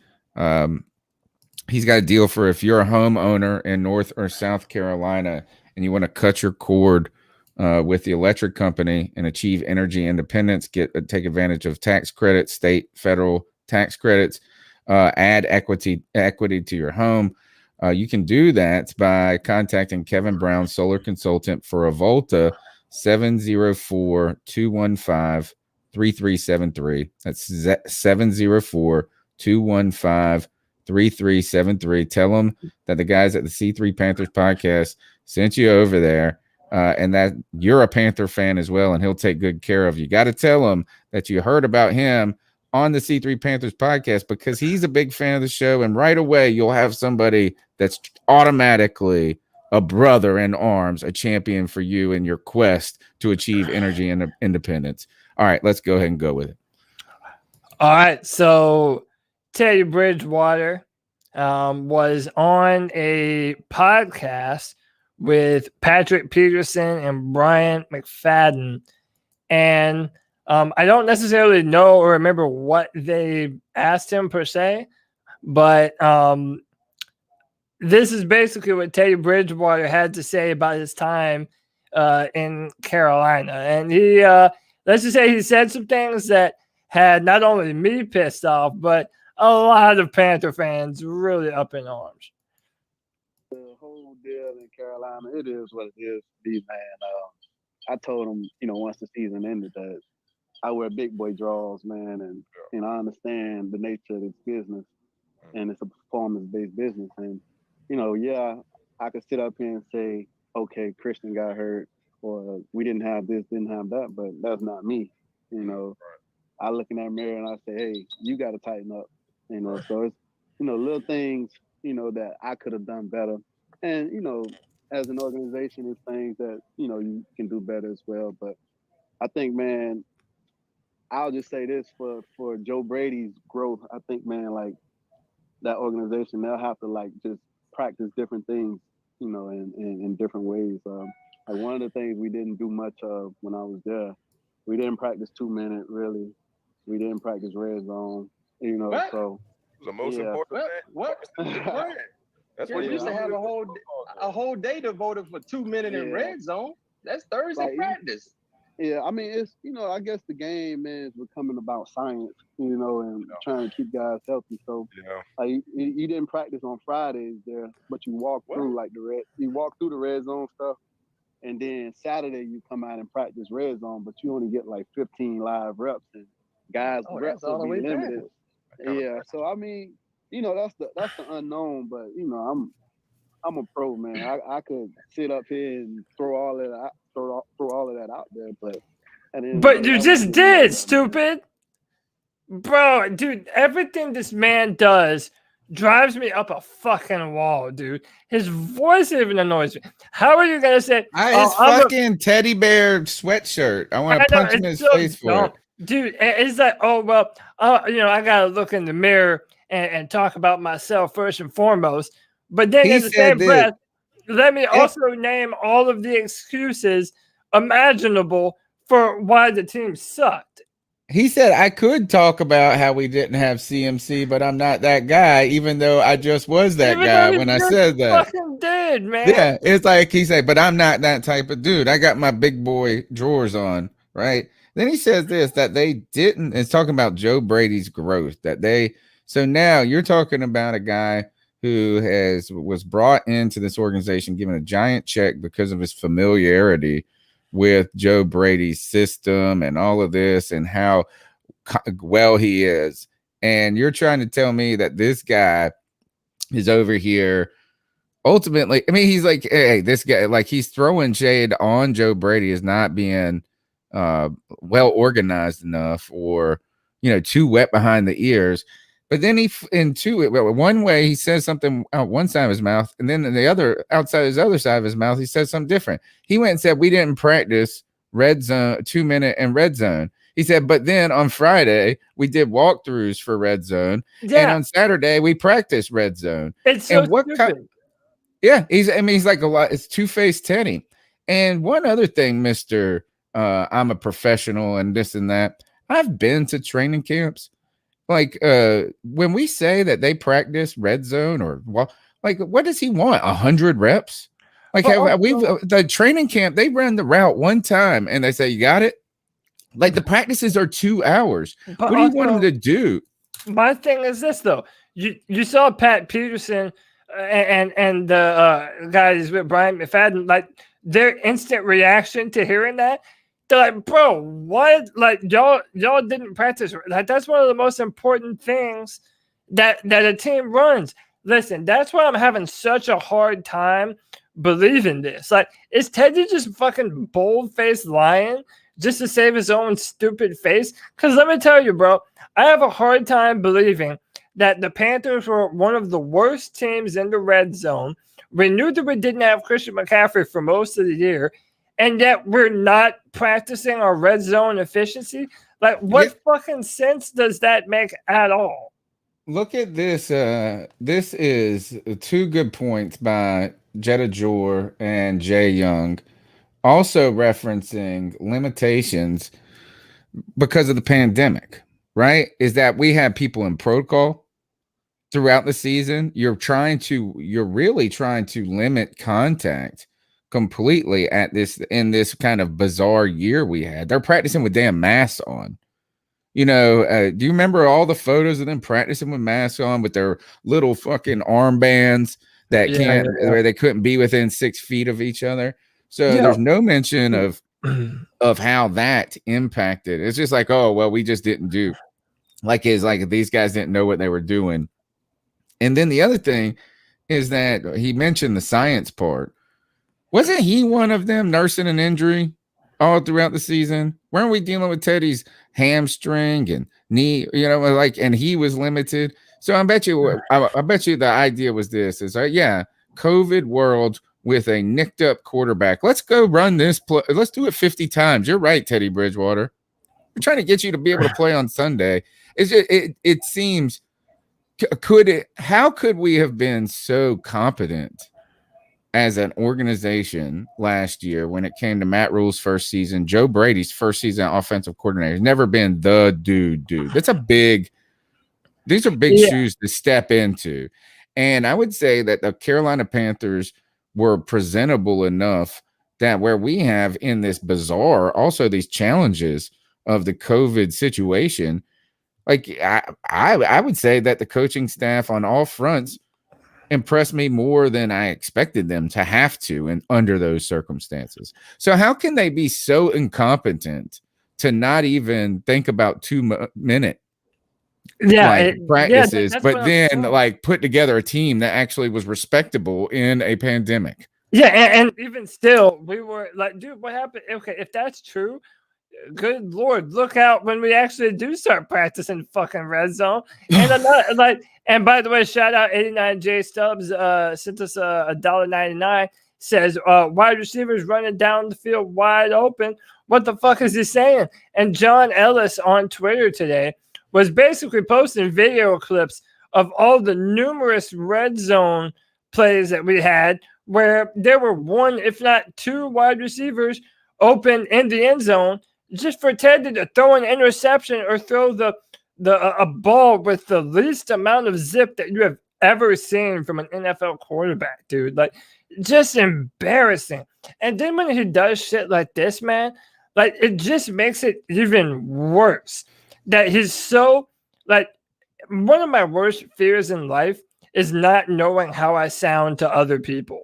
he's got a deal for if you're a homeowner in North or South Carolina and you want to cut your cord with the electric company and achieve energy independence, take advantage of tax credits, state, federal tax credits, add equity to your home. You can do that by contacting Kevin Brown, solar consultant for a Volta, 704-215-3373. That's 704-215-3373. Tell them that the guys at the C3 Panthers podcast sent you over there, and that you're a Panther fan as well, and he'll take good care of you. Got to tell him that you heard about him on the C3 Panthers podcast, because he's a big fan of the show, and right away you'll have somebody that's automatically a brother in arms, a champion for you in your quest to achieve energy and independence. All right, let's go ahead and go with it. All right, so Teddy Bridgewater was on a podcast with Patrick Peterson and Brian McFadden, and I don't necessarily know or remember what they asked him per se, but this is basically what Teddy Bridgewater had to say about his time in Carolina. And he, let's just say he said some things that had not only me pissed off, but a lot of Panther fans really up in arms. The whole deal in Carolina, it is what it is, man. I told him, once the season ended, that I wear big boy draws, man, and I understand the nature of this business, and it's a performance-based business. And, I could sit up here and say, okay, Christian got hurt, or we didn't have this, didn't have that, but that's not me. I look in that mirror and I say, hey, you got to tighten up. So it's, little things, that I could have done better. And, as an organization, it's things that, you can do better as well. But I think, man, I'll just say this for Joe Brady's growth. I think, man, like, that organization, they'll have to, like, just practice different things, in different ways. Like, one of the things we didn't do much of when I was there, we didn't practice 2-minute, really. We didn't practice red zone, What? so. The most Yeah. important thing. What? That's We what used to have a whole day devoted for 2 minutes in Yeah. red zone. That's Thursday Like, practice. Yeah, I mean, it's, I guess the game, man, is becoming about science, and trying to keep guys healthy. So, Yeah. like, you didn't practice on Fridays there, but you walk through you walk through the red zone stuff, and then Saturday you come out and practice red zone, but you only get like 15 live reps, and guys' reps will be limited. Yeah, so I mean, that's the unknown, but I'm a pro, man. I could sit up here and throw all of that throw all of that out there, but at the end of the But day, you just did, stupid. Bro, dude, everything this man does drives me up a fucking wall, dude. His voice even annoys me. How are you gonna say His fucking teddy bear sweatshirt. I want to punch him in his face for it. Dude, it's like, oh well, I gotta look in the mirror and talk about myself first and foremost. But then in the same breath, let me also name all of the excuses imaginable for why the team sucked. He said, I could talk about how we didn't have CMC, but I'm not that guy, even though I just was that guy when I said that. Fucking did, man. Yeah, it's like he said, but I'm not that type of dude. I got my big boy drawers on, right? Then he says this, that they didn't, it's talking about Joe Brady's growth, so now you're talking about a guy who was brought into this organization, given a giant check because of his familiarity with Joe Brady's system and all of this and how well he is. And you're trying to tell me that this guy is over here ultimately, I mean, he's like, hey, this guy, like he's throwing shade on Joe Brady as not being well organized enough or, too wet behind the ears. But then one way he says something out one side of his mouth, and then the other outside his other side of his mouth, he says something different. He went and said, we didn't practice red zone, 2-minute and red zone. He said, but then on Friday, we did walkthroughs for red zone. Yeah. And on Saturday, we practiced red zone. It's so stupid. He's like a lot. It's two-faced Teddy. And one other thing, Mr. I'm a professional and this and that. I've been to training camps. Like when we say that they practice red zone what does he want? 100 reps? Like the training camp, they run the route one time and they say, you got it? Like the practices are 2 hours. What do you want them to do? My thing is this though. You saw Pat Peterson and the guys with Brian McFadden, like their instant reaction to hearing that. They're like, bro, what? Like y'all didn't practice. Like that's one of the most important things that a team runs. Listen, that's why I'm having such a hard time believing this. Like, is Teddy just fucking bold-faced lying just to save his own stupid face? Because let me tell you, bro, I have a hard time believing that the Panthers were one of the worst teams in the red zone. We knew that we didn't have Christian McCaffrey for most of the year. And yet we're not practicing our red zone efficiency. Like, what fucking sense does that make at all? Look at this. This is 2 good points by Jetta Jor and Jay Young, also referencing limitations because of the pandemic, right? Is that we have people in protocol throughout the season. You're really trying to limit contact completely in this kind of bizarre year we had. They're practicing with damn masks on. Do you remember all the photos of them practicing with masks on with their little fucking armbands that where they couldn't be within 6 feet of each other? So there's no mention of how that impacted. It's just like, oh well, we just didn't do these guys didn't know what they were doing. And then the other thing is that he mentioned the science part. Wasn't he one of them nursing an injury all throughout the season? Weren't we dealing with Teddy's hamstring and knee, and he was limited? So I bet you the idea was this is COVID world with a nicked up quarterback. Let's go run this play. Let's do it 50 times. You're right, Teddy Bridgewater. We're trying to get you to be able to play on Sunday. It's just, it seems, how could we have been so competent as an organization last year when it came to Matt Rule's first season, Joe Brady's first season offensive coordinator? He's never been the dude. These are big shoes to step into. And I would say that the Carolina Panthers were presentable enough that where we have in this bizarre, also these challenges of the COVID situation, like I would say that the coaching staff on all fronts impressed me more than I expected them to have to, and under those circumstances. So how can they be so incompetent to not even think about 2-minute practices, but then like put together a team that actually was respectable in a pandemic? Yeah, and even still, we were like, dude, what happened? Okay, if that's true, good Lord, look out when we actually do start practicing fucking red zone. And another, and by the way, shout out 89J Stubbs, sent us $1.99, says wide receivers running down the field wide open. What the fuck is he saying? And John Ellis on Twitter today was basically posting video clips of all the numerous red zone plays that we had, where there were one, if not two, wide receivers open in the end zone, just for Teddy to throw an interception or throw a ball with the least amount of zip that you have ever seen from an NFL quarterback, dude. Like, just embarrassing. And then when he does shit like this, man, like, it just makes it even worse. That he's so, like, one of my worst fears in life is not knowing how I sound to other people.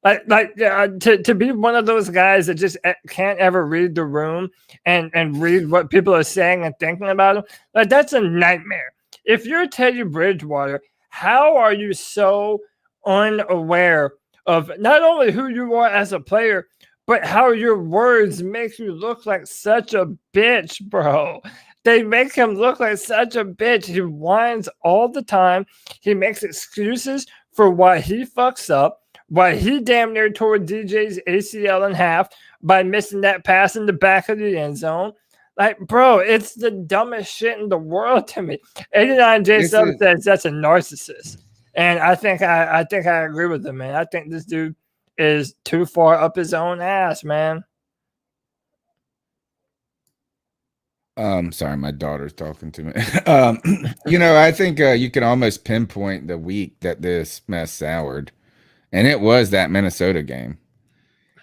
To be one of those guys that just can't ever read the room and read what people are saying and thinking about them, like, that's a nightmare. If you're Teddy Bridgewater, how are you so unaware of not only who you are as a player, but how your words make you look like such a bitch, bro? They make him look like such a bitch. He whines all the time. He makes excuses for why he fucks up, why he damn near tore DJ's ACL in half by missing that pass in the back of the end zone. Like, bro, it's the dumbest shit in the world to me. 89J Sub says that's a narcissist. And I think I agree with him, man. I think this dude is too far up his own ass, man. Sorry, my daughter's talking to me. I think you can almost pinpoint the week that this mess soured. And it was that Minnesota game.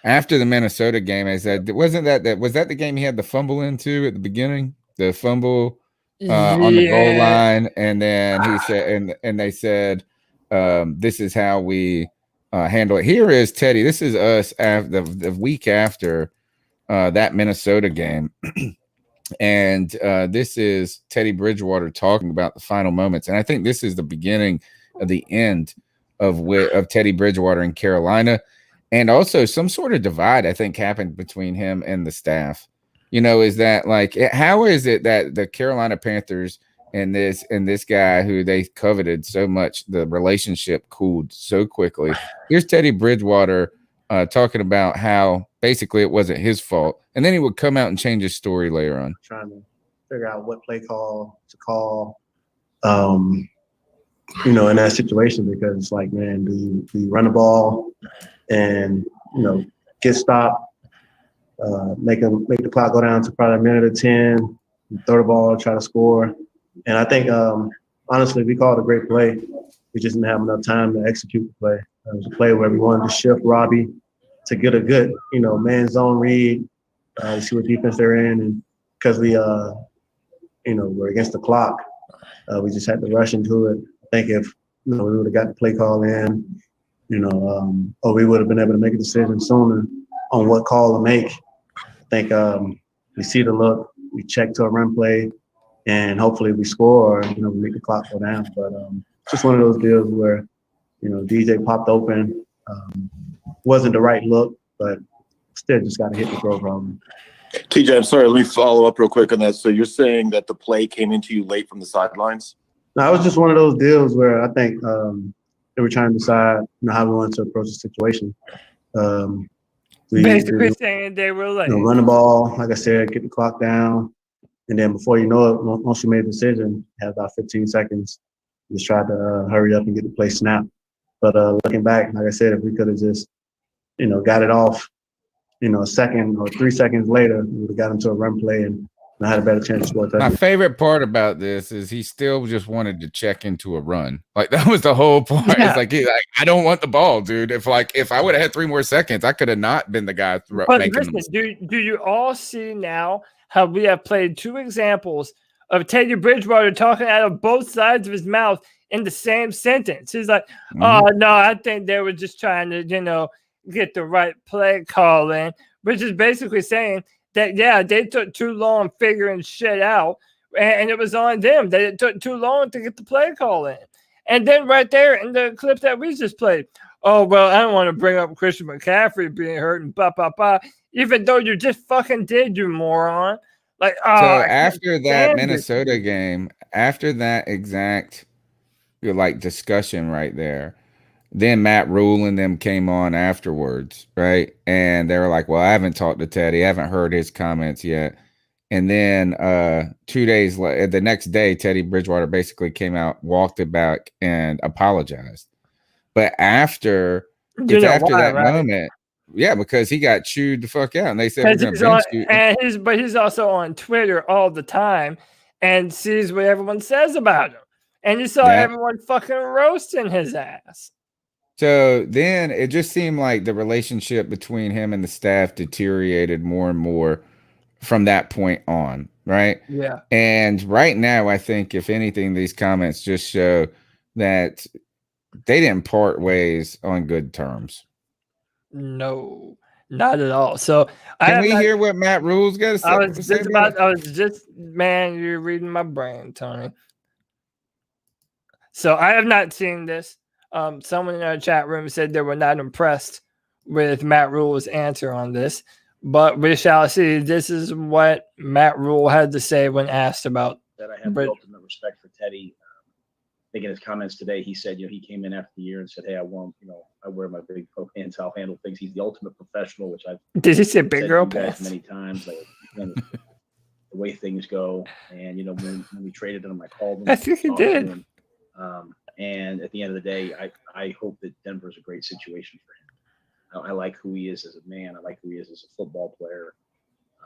After the Minnesota game, I said, was that the game he had the fumble into at the beginning? The fumble on the goal line, and then he said, and they said, "This is how we handle it." Here is Teddy. This is us after the week after that Minnesota game, and this is Teddy Bridgewater talking about the final moments. And I think this is the beginning of the end of Teddy Bridgewater in Carolina, and also some sort of divide I think happened between him and the staff. Is that like, how is it that the Carolina Panthers and this guy who they coveted so much, the relationship cooled so quickly? Here's Teddy Bridgewater talking about how basically it wasn't his fault, and then he would come out and change his story later on, trying to figure out what play call to call. In that situation, because it's like, man, do you run the ball and, get stopped, make the clock go down to probably a minute or 10, throw the ball, try to score. And I think, honestly, we called a great play. We just didn't have enough time to execute the play. It was a play where we wanted to shift Robbie to get a good, man zone read, see what defense they're in. And because we, we're against the clock, we just had to rush into it. I think if we would have got the play call in, or we would have been able to make a decision sooner on what call to make. I think we see the look, we check to a run play, and hopefully we score, or we make the clock go down. But just one of those deals where DJ popped open, wasn't the right look, but still just got to hit the throw problem. TJ, I'm sorry. Let me follow up real quick on that. So you're saying that the play came into you late from the sidelines? No, it was just one of those deals where I think they were trying to decide, how we wanted to approach the situation. Basically saying they were like, run the ball, like I said, get the clock down, and then before you know it, once you made a decision, you have about 15 seconds. Just tried to hurry up and get the play snapped. But looking back, like I said, if we could have just, got it off, a second or 3 seconds later, we would have got into a run play and I had a better chance to score a My touchdown. favorite part about this is he still just wanted to check into a run. Like that was the whole point. Yeah. It's like, I don't want the ball, dude. If I would have had 3 more seconds, I could have not been the guy But making listen, them. do you all see now how we have played 2 examples of Teddy Bridgewater talking out of both sides of his mouth in the same sentence? He's like, "Oh no, I think they were just trying to, get the right play call in," which is basically saying that they took too long figuring shit out, and it was on them that it took too long to get the play call in. And then right there in the clip that we just played, "Oh, well, I don't want to bring up Christian McCaffrey being hurt and even though you just fucking did, you moron." Like, So after that Minnesota game, after that exact discussion right there, then Matt Rule and them came on afterwards, right? And they were like, "Well, I haven't talked to Teddy, I haven't heard his comments yet." And then 2 days later, the next day, Teddy Bridgewater basically came out, walked it back, and apologized. But after that moment, because he got chewed the fuck out, and they said we're going to bench you. But he's also on Twitter all the time and sees what everyone says about him, and you saw everyone fucking roasting his ass. So then it just seemed like the relationship between him and the staff deteriorated more and more from that point on, right? Yeah. And right now, I think if anything, these comments just show that they didn't part ways on good terms. No, not at all. So can we hear what Matt Rule's got to say? Man, you're reading my brain, Tony. So I have not seen this. Someone in our chat room said they were not impressed with Matt Rule's answer on this, but we shall see. This is what Matt Rule had to say when asked about that. I have the ultimate respect for Teddy. I think in his comments today, he said, he came in after the year and said, "Hey, I won't, I wear my big girl pants. I'll handle things." He's the ultimate professional, which I've did he say big girl pants many times. Like, the way things go, and when we traded him, I called him. I think he did. And at the end of the day, I hope that Denver is a great situation for him. I like who he is as a man. I like who he is as a football player.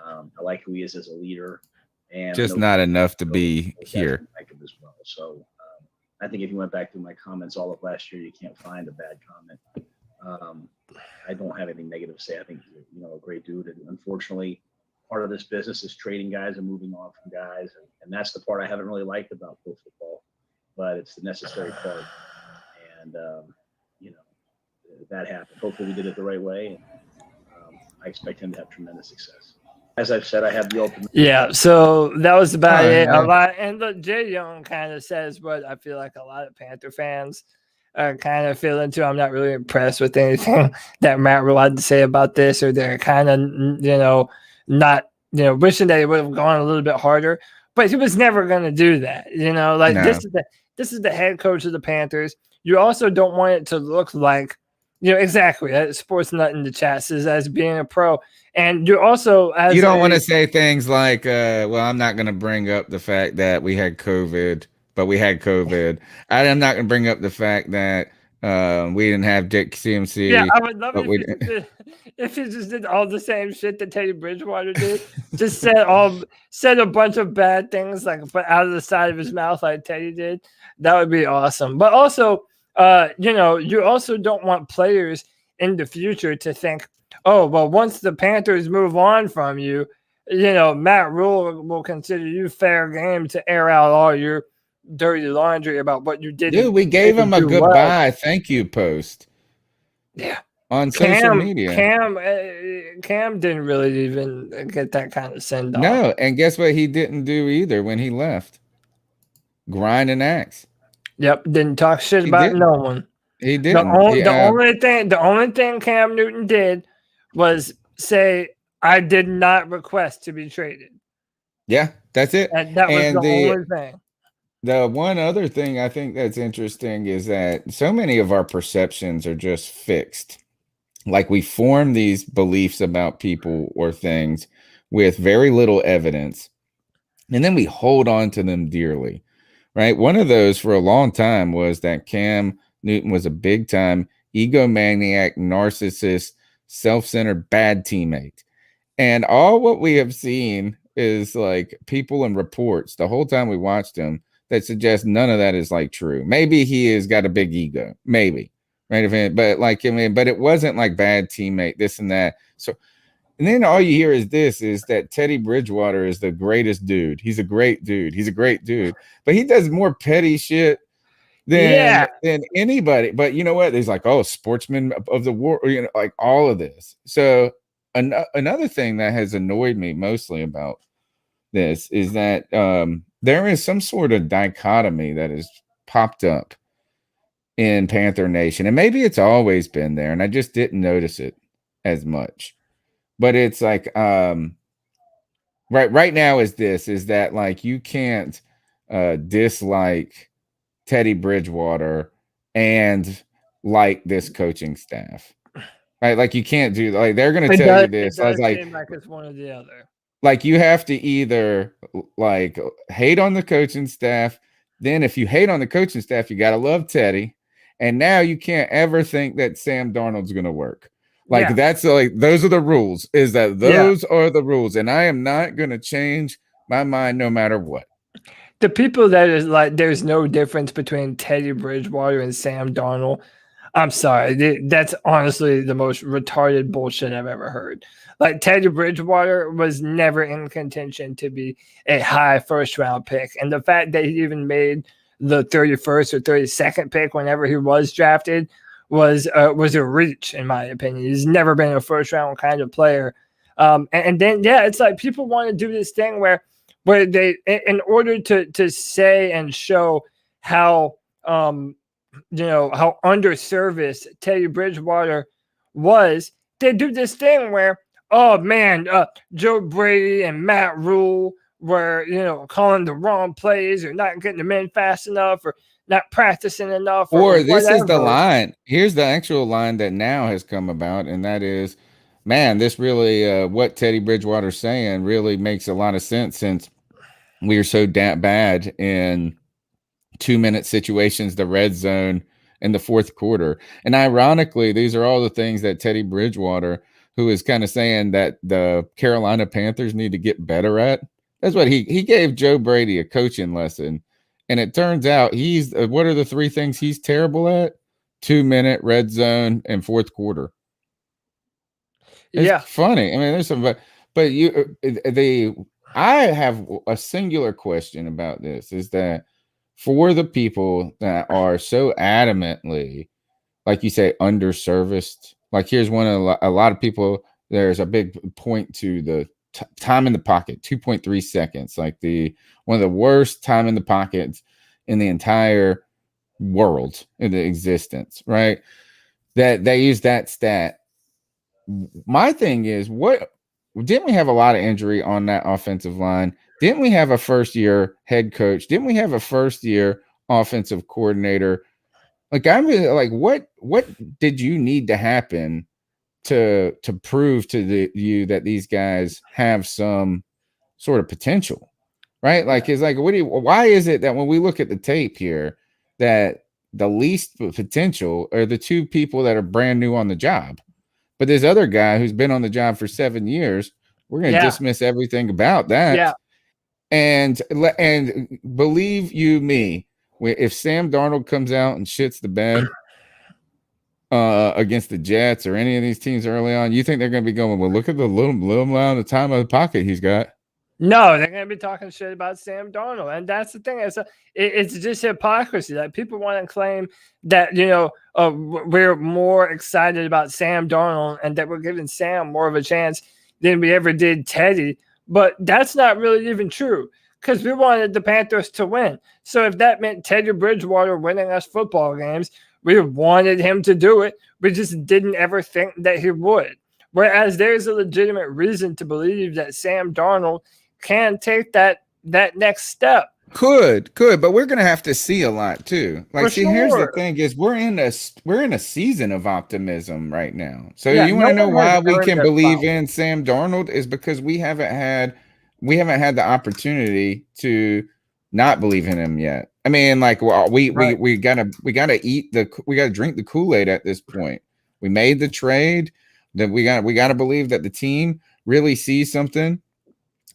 I like who he is as a leader. And just not enough to be here. As well. So I think if you went back through my comments all of last year, you can't find a bad comment. I don't have anything negative to say. I think he's a great dude. And unfortunately, part of this business is trading guys and moving on from guys. And that's the part I haven't really liked about pro football, but it's the necessary part. And, that happened. Hopefully we did it the right way. And I expect him to have tremendous success. As I've said, I have the ultimate. Yeah, so that was about it. A lot, and look, Jay Young kind of says what I feel like a lot of Panther fans are kind of feeling too. I'm not really impressed with anything that Matt Rule had to say about this, or they're kind of, not, wishing that he would have gone a little bit harder. But he was never going to do that. This is the head coach of the Panthers. You also don't want it to look like, exactly. Sports Nut in the chat says as being a pro. And you also, you don't want to say things like, well, I'm not going to bring up the fact that we had COVID, but we had COVID. I'm not going to bring up the fact that we didn't have Dick CMC. Yeah, I would love it if he just did all the same shit that Teddy Bridgewater did. Just said a bunch of bad things, like out of the side of his mouth, like Teddy did. That would be awesome. But also, you also don't want players in the future to think, "Oh, well, once the Panthers move on from you, Matt Rule will consider you fair game to air out all your dirty laundry about what you did." Dude, we gave him a goodbye thank you post. Yeah. On social media. Cam didn't really even get that kind of send off. No, and guess what he didn't do either when he left? Grind an axe. Yep, didn't talk shit about no one. He didn't. The only thing Cam Newton did was say, "I did not request to be traded." Yeah, that's it. And that was the only thing. The one other thing I think that's interesting is that so many of our perceptions are just fixed. Like we form these beliefs about people or things with very little evidence, and then we hold on to them dearly, right? One of those for a long time was that Cam Newton was a big-time egomaniac, narcissist, self-centered, bad teammate. And all what we have seen is like people and reports the whole time we watched him that suggest none of that is like true. Maybe he has got a big ego, maybe, right? But like, I mean, but it wasn't like bad teammate, this and that. So, and then all you hear is that Teddy Bridgewater is the greatest dude. He's a great dude. He's a great dude, but he does more petty shit than anybody. But you know what? He's like, oh, sportsman of the war, you know, like all of this. So another thing that has annoyed me mostly about this is that there is some sort of dichotomy that has popped up in Panther Nation, and maybe it's always been there, and I just didn't notice it as much. But it's like right now is that like you can't dislike Teddy Bridgewater and like this coaching staff, right? Like you can't do, like they're going to tell you this. It does like seem like it's one or the other. Like you have to either like hate on the coaching staff. Then if you hate on the coaching staff, you got to love Teddy. And now you can't ever think that Sam Darnold's going to work. Like that's like, those are the rules, is that those are the rules. And I am not going to change my mind no matter what. The people that is like, there's no difference between Teddy Bridgewater and Sam Darnold. I'm sorry. That's honestly the most retarded bullshit I've ever heard. Like Teddy Bridgewater was never in contention to be a high first round pick. And the fact that he even made the 31st or 32nd pick whenever he was drafted was a reach, in my opinion. He's never been a first round kind of player. And then, it's like people want to do this thing where they, in order to say and show how, how underserviced Teddy Bridgewater was, they do this thing where, oh man, Joe Brady and Matt Rule were, calling the wrong plays or not getting them in fast enough or not practicing enough. Or this is the line. Here's the actual line that now has come about, and that is, man, this really, what Teddy Bridgewater's saying really makes a lot of sense since we are so bad in 2-minute situations, the red zone in the fourth quarter. And ironically, these are all the things that Teddy Bridgewater, who is kind of saying that the Carolina Panthers need to get better at. That's what he gave Joe Brady a coaching lesson. And it turns out he's, what are the three things he's terrible at? 2-minute, red zone, and fourth quarter. It's funny. I mean, there's some, but I have a singular question about this, is that for the people that are so adamantly, like you say, underserviced, like here's one of a lot of people, there's a big point to the time in the pocket, 2.3 seconds, like one of the worst time in the pockets in the entire world in the existence, right? That they use that stat. My thing is, didn't we have a lot of injury on that offensive line? Didn't we have a first-year head coach? Didn't we have a first-year offensive coordinator? Like, I'm really like, what did you need to happen to prove to you that these guys have some sort of potential, right? Like, it's like, why is it that when we look at the tape here, that the least potential are the two people that are brand new on the job, but this other guy who's been on the job for 7 years, we're going to dismiss everything about that. Yeah. And believe you me, if Sam Darnold comes out and shits the bed against the Jets or any of these teams early on, you think they're going to be going, well, look at the little amount of time of the pocket he's got? No, they're going to be talking shit about Sam Darnold. And that's the thing. It's just hypocrisy. Like, people want to claim that, we're more excited about Sam Darnold and that we're giving Sam more of a chance than we ever did Teddy. But that's not really even true, because we wanted the Panthers to win. So if that meant Teddy Bridgewater winning us football games, we wanted him to do it. We just didn't ever think that he would. Whereas there's a legitimate reason to believe that Sam Darnold can take that next step. Could, but we're gonna have to see a lot too. Like, here's the thing: is we're in a season of optimism right now. So you want to know why we can believe in Sam Darnold is because we haven't had the opportunity to not believe in him yet. I mean, like, well, we gotta drink the Kool-Aid at this point. We made the trade. That we gotta believe that the team really sees something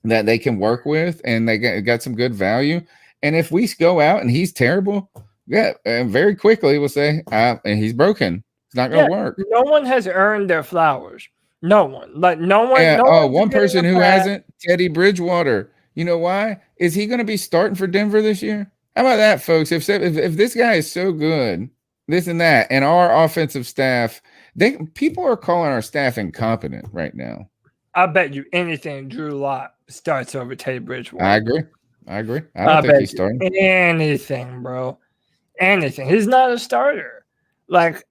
that they can work with, and they got some good value. And if we go out and he's terrible, very quickly we'll say, and he's broken. It's not going to work. No one has earned their flowers. No one. Like no one. Yeah, no one person who hasn't, Teddy Bridgewater. You know why? Is he going to be starting for Denver this year? How about that, folks? If this guy is so good, this and that, and our offensive staff, people are calling our staff incompetent right now. I bet you anything Drew Lock starts over Teddy Bridgewater. I agree. I don't think he's starting. Anything, bro. Anything. He's not a starter. Like,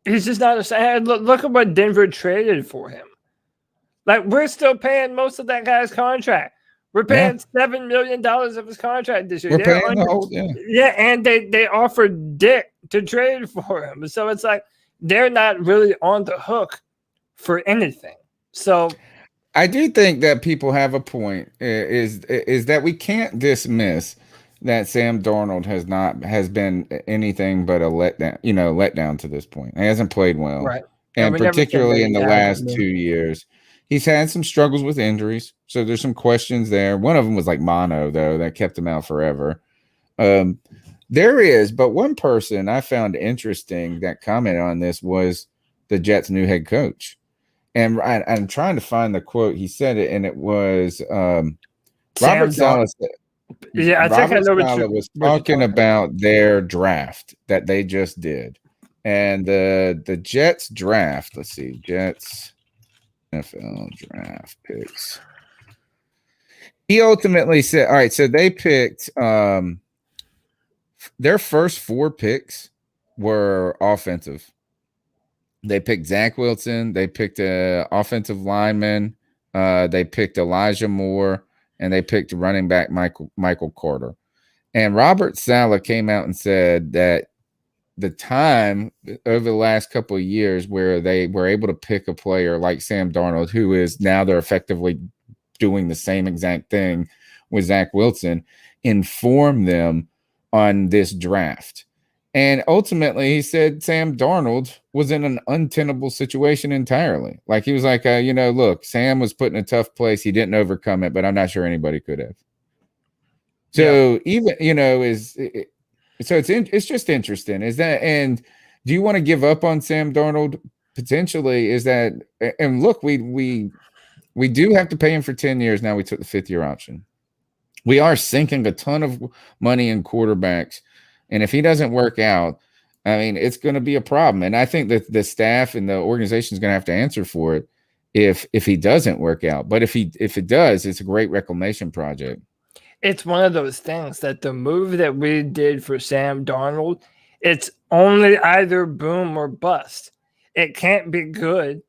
he's just not a starter. Look at what Denver traded for him. Like, we're still paying most of that guy's contract. We're paying $7 million of his contract this year. We're paying the whole, and they offered Dick to trade for him. So it's like they're not really on the hook for anything. So I do think that people have a point is that we can't dismiss that Sam Darnold has been anything but a letdown to this point. He hasn't played well. Right. And particularly in the last 2 years. He's had some struggles with injuries, so there's some questions there. One of them was like mono, though, that kept him out forever. There is, but one person I found interesting that commented on this was the Jets' new head coach. And I'm trying to find the quote. He said it, and it was Robert Saleh. Yeah, I think I know what you was talking about their draft that they just did. And the Jets draft, let's see, Jets NFL draft picks. He ultimately said, all right, so they picked their first 4 picks were offensive. They picked Zach Wilson, they picked an offensive lineman, they picked Elijah Moore, and they picked running back Michael Carter. And Robert Saleh came out and said that the time over the last couple of years where they were able to pick a player like Sam Darnold, who is now they're effectively doing the same exact thing with Zach Wilson, informed them on this draft. And ultimately, he said Sam Darnold was in an untenable situation entirely. Like he was like, look, Sam was put in a tough place. He didn't overcome it, but I'm not sure anybody could have. So even, so it's just interesting. Is that, and do you want to give up on Sam Darnold? Potentially, is that, and look, we do have to pay him for 10 years. Now we took the 5th-year option. We are sinking a ton of money in quarterbacks. And if he doesn't work out, I mean, it's going to be a problem. And I think that the staff and the organization is going to have to answer for it if he doesn't work out. But if it does, it's a great reclamation project. It's one of those things that the move that we did for Sam Darnold, it's only either boom or bust. It can't be good.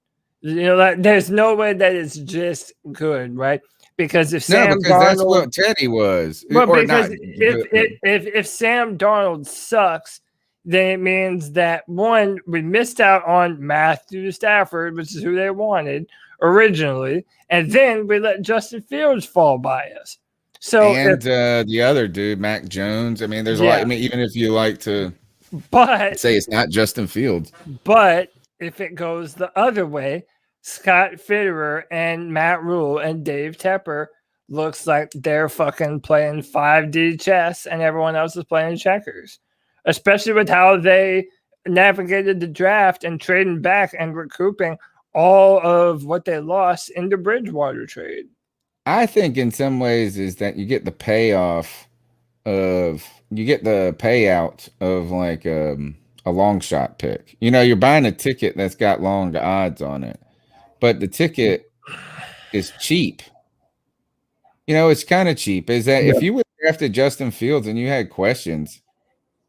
There's no way that it's just good, right? Because if Sam Darnold, that's what Teddy was. But because if Sam Darnold sucks, then it means that one, we missed out on Matthew Stafford, which is who they wanted originally, and then we let Justin Fields fall by us. So the other dude, Mac Jones. I mean, there's a lot. I mean, even if you like to, say it's not Justin Fields, but if it goes the other way, Scott Fitterer and Matt Rule and Dave Tepper looks like they're fucking playing 5D chess and everyone else is playing checkers, especially with how they navigated the draft and trading back and recouping all of what they lost in the Bridgewater trade. I think in some ways is that you get the payout of like a long shot pick. You're buying a ticket that's got long odds on it. But the ticket is cheap. It's kind of cheap. Is that if you would have drafted Justin Fields and you had questions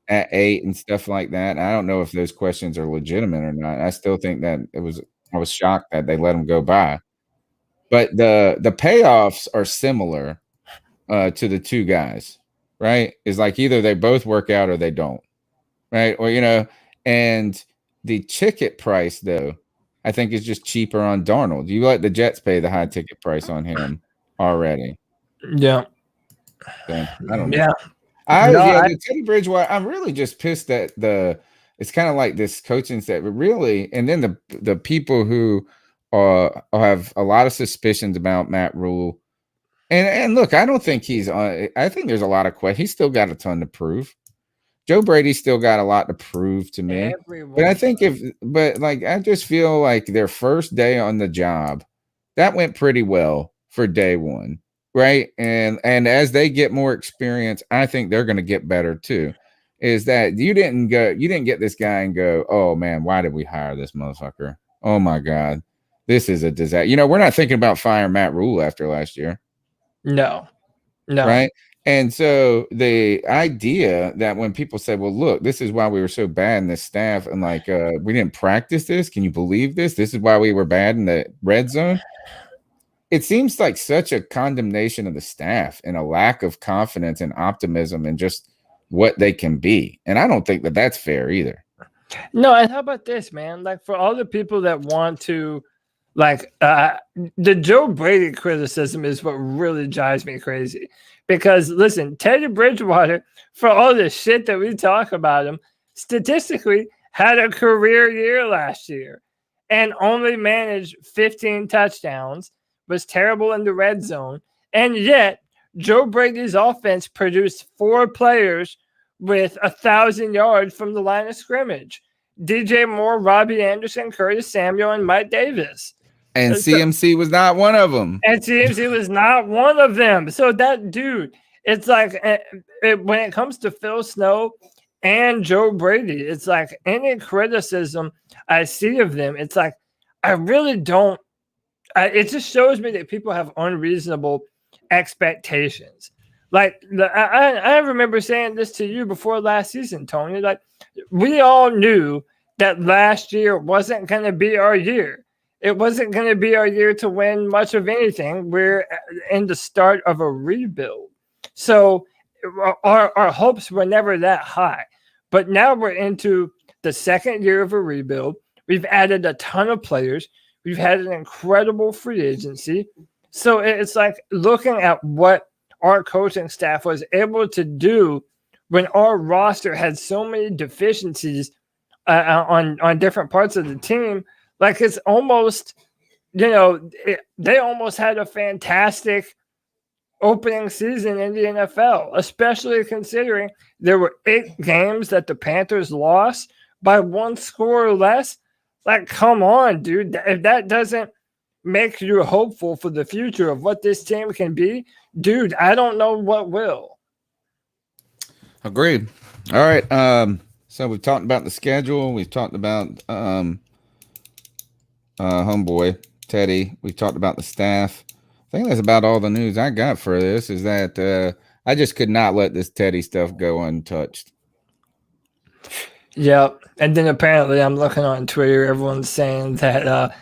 at 8 and stuff like that, I don't know if those questions are legitimate or not. I still think that I was shocked that they let him go by. But the payoffs are similar to the two guys, right? It's like either they both work out or they don't, right? Or, and the ticket price, though, I think it's just cheaper on Darnold. You let the Jets pay the high ticket price on him already. Yeah. So, I don't know. Yeah. The Teddy Bridgewater, I'm really just pissed that it's kind of like this coaching set, but really, and then the people who have a lot of suspicions about Matt Rule And look, I don't think he's on. I think there's a lot of questions. He's still got a ton to prove. Joe Brady's still got a lot to prove to me. But I think I just feel like their first day on the job, that went pretty well for day one, right? And as they get more experience, I think they're going to get better too. Is that you didn't get this guy and go, oh man, why did we hire this motherfucker? Oh my God, this is a disaster. We're not thinking about firing Matt Rule after last year. No. Right. And so the idea that when people say, well, look, this is why we were so bad in this staff and we didn't practice this. Can you believe this? This is why we were bad in the red zone. It seems like such a condemnation of the staff and a lack of confidence and optimism and just what they can be. And I don't think that that's fair either. No. And how about this, man? Like for all the people that want to the Joe Brady criticism is what really drives me crazy. Because listen, Teddy Bridgewater, for all the shit that we talk about him, statistically had a career year last year and only managed 15 touchdowns, was terrible in the red zone. And yet, Joe Brady's offense produced 4 players with 1,000 yards from the line of scrimmage. DJ Moore, Robbie Anderson, Curtis Samuel, and Mike Davis. And CMC was not one of them. And CMC was not one of them. So that dude, it's like when it comes to Phil Snow and Joe Brady, it's like any criticism I see of them, it's like I really don't. It just shows me that people have unreasonable expectations. Like I remember saying this to you before last season, Tony. Like we all knew that last year wasn't going to be our year. It wasn't going to be our year to win much of anything. We're in the start of a rebuild. So our hopes were never that high. But now we're into the second year of a rebuild. We've added a ton of players. We've had an incredible free agency. So it's like looking at what our coaching staff was able to do when our roster had so many deficiencies on different parts of the team. Like it's almost, they almost had a fantastic opening season in the NFL, especially considering there were 8 games that the Panthers lost by 1 score or less. Like, come on, dude. If that doesn't make you hopeful for the future of what this team can be, dude, I don't know what will. Agreed. All right. So we've talked about the schedule. We've talked about homeboy Teddy. We've talked about the staff. I think that's about all the news I got for this. Is that I just could not let this Teddy stuff go untouched. Yeah, and then apparently I'm looking on Twitter. Everyone's saying that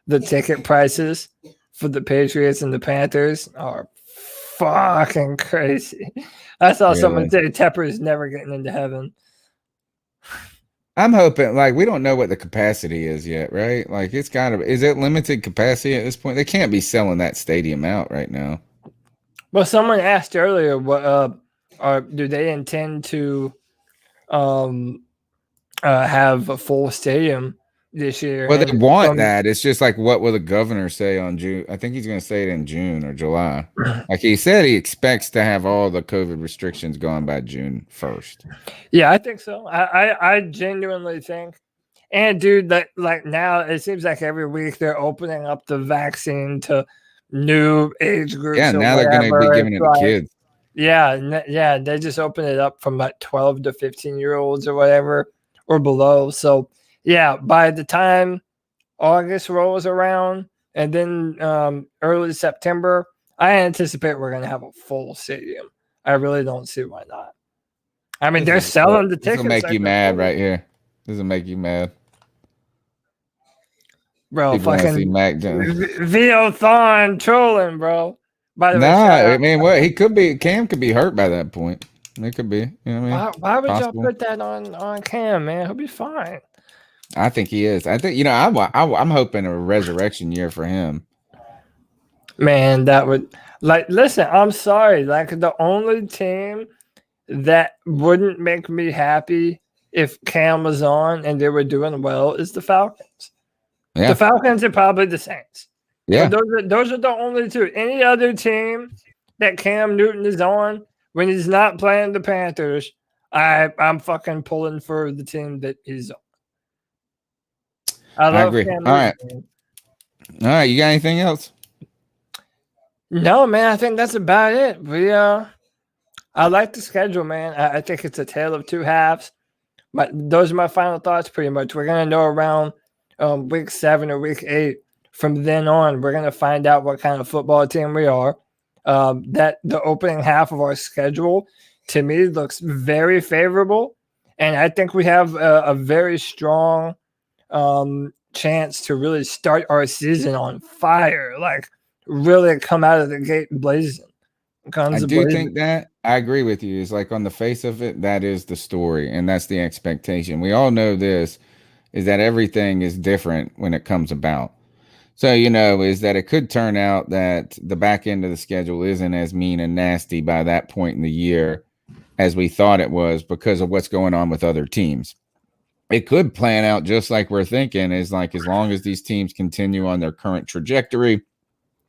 the ticket prices for the Patriots and the Panthers are fucking crazy. I saw someone say Tepper is never getting into heaven. I'm hoping, we don't know what the capacity is yet, right? Like, it's got to. Is it limited capacity at this point? They can't be selling that stadium out right now. Well, someone asked earlier, what do they intend to have a full stadium this year? Well, they want that. It's just like, what will the governor say on June? I think he's going to say it in June or July. Like he said, he expects to have all the COVID restrictions gone by June 1st. Yeah, I think so. I genuinely think. And dude, that now it seems like every week they're opening up the vaccine to new age groups. Yeah, now they're going to be giving it to kids. Yeah, they just open it up from 12 to 15-year-olds or whatever or below. So yeah, by the time August rolls around and then early September, I anticipate we're going to have a full stadium. I really don't see why not. I mean, they're selling the tickets. This will make you mad right here. This will make you mad. Bro, people fucking Mac Jones. Vito Thorn trolling, bro. By the way, I mean, what he could be, Cam could be hurt by that point. It could be, you know what I mean? Why would y'all put that on Cam, man? He'll be fine. I think he is. I think, I'm hoping a resurrection year for him. Man, that would listen, I'm sorry. The only team that wouldn't make me happy if Cam was on and they were doing well is the Falcons. Yeah. The Falcons are probably the Saints. Yeah. So those are the only two. Any other team that Cam Newton is on, when he's not playing the Panthers, I'm fucking pulling for the team that he's on. I love agree. Cam All right. Newton. All right. You got anything else? No, man, I think that's about it. I like the schedule, man. I think it's a tale of two halves. But those are my final thoughts, pretty much. We're gonna know around week 7 or week 8. From then on, we're gonna find out what kind of football team we are. That the opening half of our schedule, to me, looks very favorable, and I think we have a very strong chance to really start our season on fire. Like, really come out of the gate blazing. I do think that I agree with you. It's like on the face of it, that is the story, and that's the expectation. We all know this is that everything is different when it comes about. So, is that it could turn out that the back end of the schedule isn't as mean and nasty by that point in the year as we thought it was because of what's going on with other teams. It could plan out just like we're thinking, is like as long as these teams continue on their current trajectory,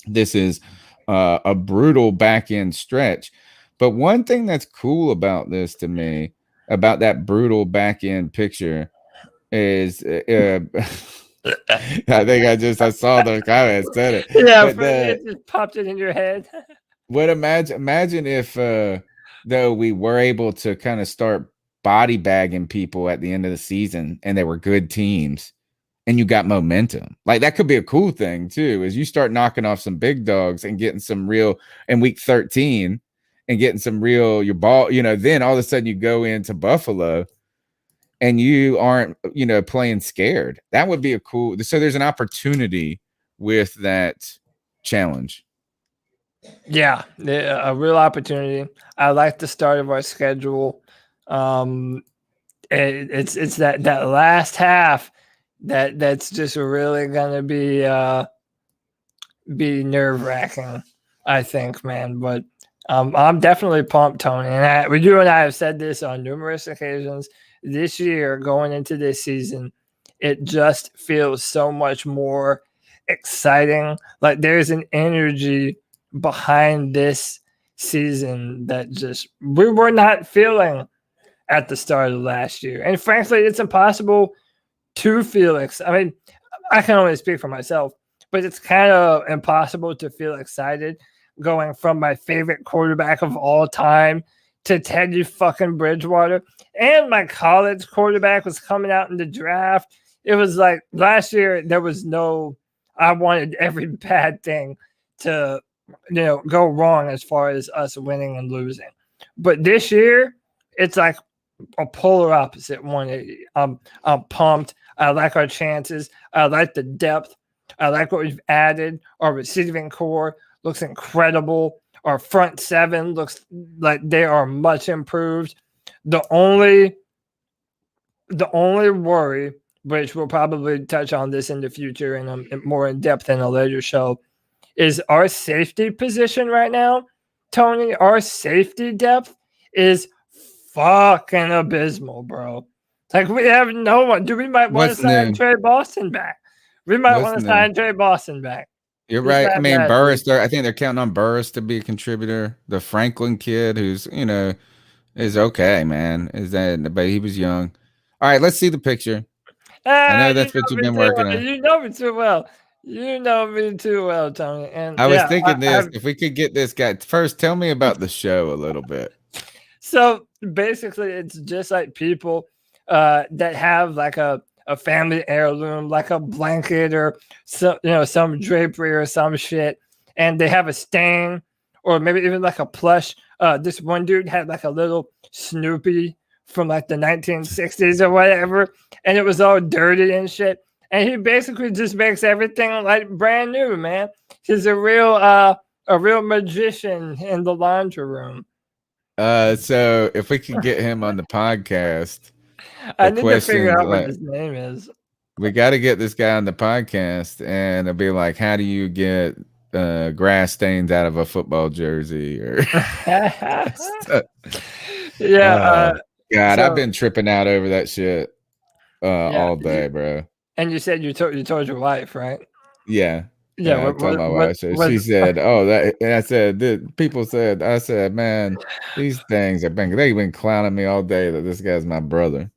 this is a brutal back end stretch. But one thing that's cool about this to me, about that brutal back end picture, is I think I saw the comments, said it. Yeah, it just popped it in your head. Imagine if though we were able to kind of start body bagging people at the end of the season and they were good teams and you got momentum. Like, that could be a cool thing too, is you start knocking off some big dogs and getting some real in week 13 and getting some real your ball, then all of a sudden you go into Buffalo and you aren't, playing scared. That would be a cool. So there's an opportunity with that challenge. Yeah, a real opportunity. I like the start of our schedule. It's that last half that's just really gonna be nerve-wracking, I think, man. But I'm definitely pumped, Tony. And you and I have said this on numerous occasions. This year, going into this season, it just feels so much more exciting. Like, there's an energy behind this season that just we were not feeling at the start of last year. And frankly, it's impossible to feel I mean, I can only speak for myself, but it's kind of impossible to feel excited going from my favorite quarterback of all time to Teddy fucking Bridgewater. And my college quarterback was coming out in the draft. It was like last year, there was I wanted every bad thing to, go wrong as far as us winning and losing. But this year, it's like a polar opposite 180. I'm pumped. I like our chances. I like the depth. I like what we've added. Our receiving core looks incredible. Our front seven looks like they are much improved. The only worry, which we'll probably touch on this in the future and more in depth in a later show, is our safety position right now. Tony, our safety depth is fucking abysmal, bro. Like, we have no one. We might want to sign Trey Boston back. We might want to sign Trey Boston back. You're right. I mean, Burris, I think they're counting on Burris to be a contributor. The Franklin kid, who's, is okay, man. But he was young. All right, let's see the picture. I know that's what you've been working on. You know me too well. You know me too well, Tony. And I was thinking if we could get this guy first, tell me about the show a little bit. So basically, it's just like people that have like a family heirloom, like a blanket or some drapery or some shit, and they have a stain or maybe even like a plush. This one dude had like a little Snoopy from like the 1960s or whatever, and it was all dirty and shit. And he basically just makes everything like brand new, man. He's a real magician in the laundry room. So if we could get him on the podcast, I need to figure out what his name is. We got to get this guy on the podcast, and it'll be like, how do you get grass stains out of a football jersey? Or yeah. God, I've been tripping out over that shit all day, bro. And you said you told your wife, right? Yeah. Yeah, I told my wife. So she said, "Oh, that." And I said, "People said." I said, "Man, they've been clowning me all day that this guy's my brother."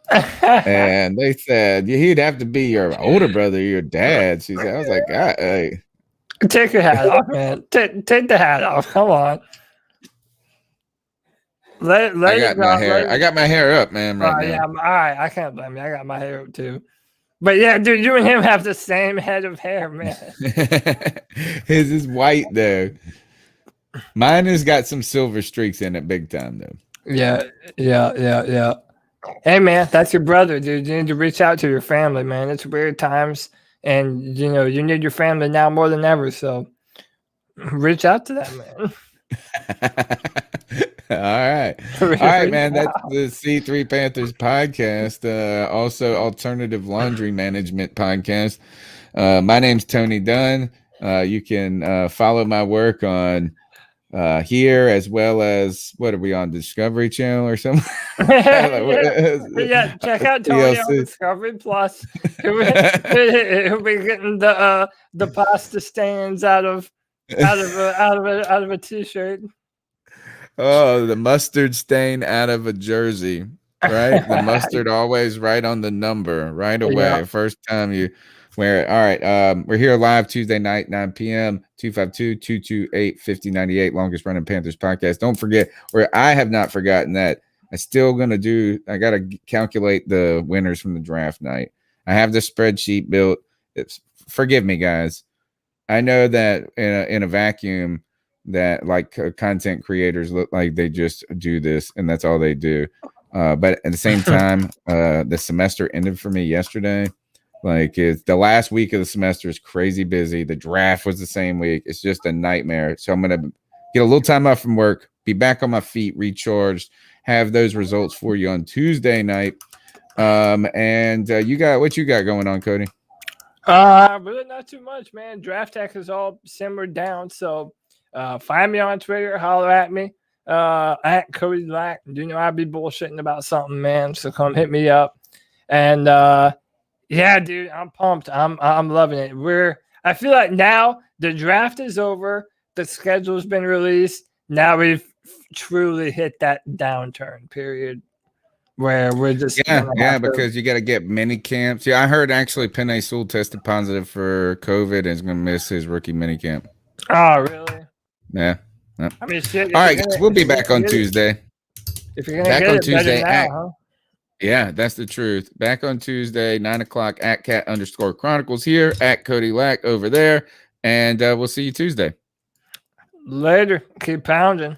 And they said, he'd have to be your older brother, your dad. She said, I was like, God, hey. Take your hat off, man. Take the hat off. Come on. Let I it got my go. hair. I got my hair up, man, right now. Yeah, all right. I can't blame you. I got my hair up too. But yeah, dude, you and him have the same head of hair, man. His is white though. Mine has got some silver streaks in it, big time though. Yeah. Hey, man, that's your brother, dude. You need to reach out to your family, man. It's weird times, and you need your family now more than ever. So reach out to them, man. All right, man. That's the C3 Panthers podcast. Also, Alternative Laundry Management podcast. My name's Tony Dunn. You can follow my work on here, as well as what are we on, Discovery Channel or something? Yeah, check out Tony on Discovery Plus. He'll be getting the pasta stains out of a t-shirt. Oh, the mustard stain out of a jersey, right? The mustard always right on the number right away. Yeah. First time you wear it. All right. We're here live Tuesday night, 9 p.m. 252-228-5098, longest running Panthers podcast. Don't forget, where I have not forgotten that I got to calculate the winners from the draft night. I have the spreadsheet built. Forgive me, guys. I know that in a vacuum, that like content creators look like they just do this and that's all they do. But at the same time, the semester ended for me yesterday. Like, it's the last week of the semester is crazy busy. The draft was the same week. It's just a nightmare. So I'm going to get a little time off from work, be back on my feet, recharged, have those results for you on Tuesday night. And what you got going on, Cody? Really not too much, man. Draft tech is all simmered down. So find me on Twitter, holler at me. At Cody Black. Do I'd be bullshitting about something, man. So come hit me up. And yeah, dude, I'm pumped. I'm loving it. I feel like now the draft is over. The schedule's been released. Now we've truly hit that downturn period where we're just because you got to get mini camps. Yeah, I heard actually Penei Sewell tested positive for COVID and is going to miss his rookie mini camp. Oh, really? Yeah. I mean, shit. All right, guys, we'll be back on Tuesday. If you're gonna get it, Tuesday, now, huh? Yeah, that's the truth. Back on Tuesday, 9:00 at @cat_chronicles here, at Cody Lack over there, and we'll see you Tuesday. Later. Keep pounding.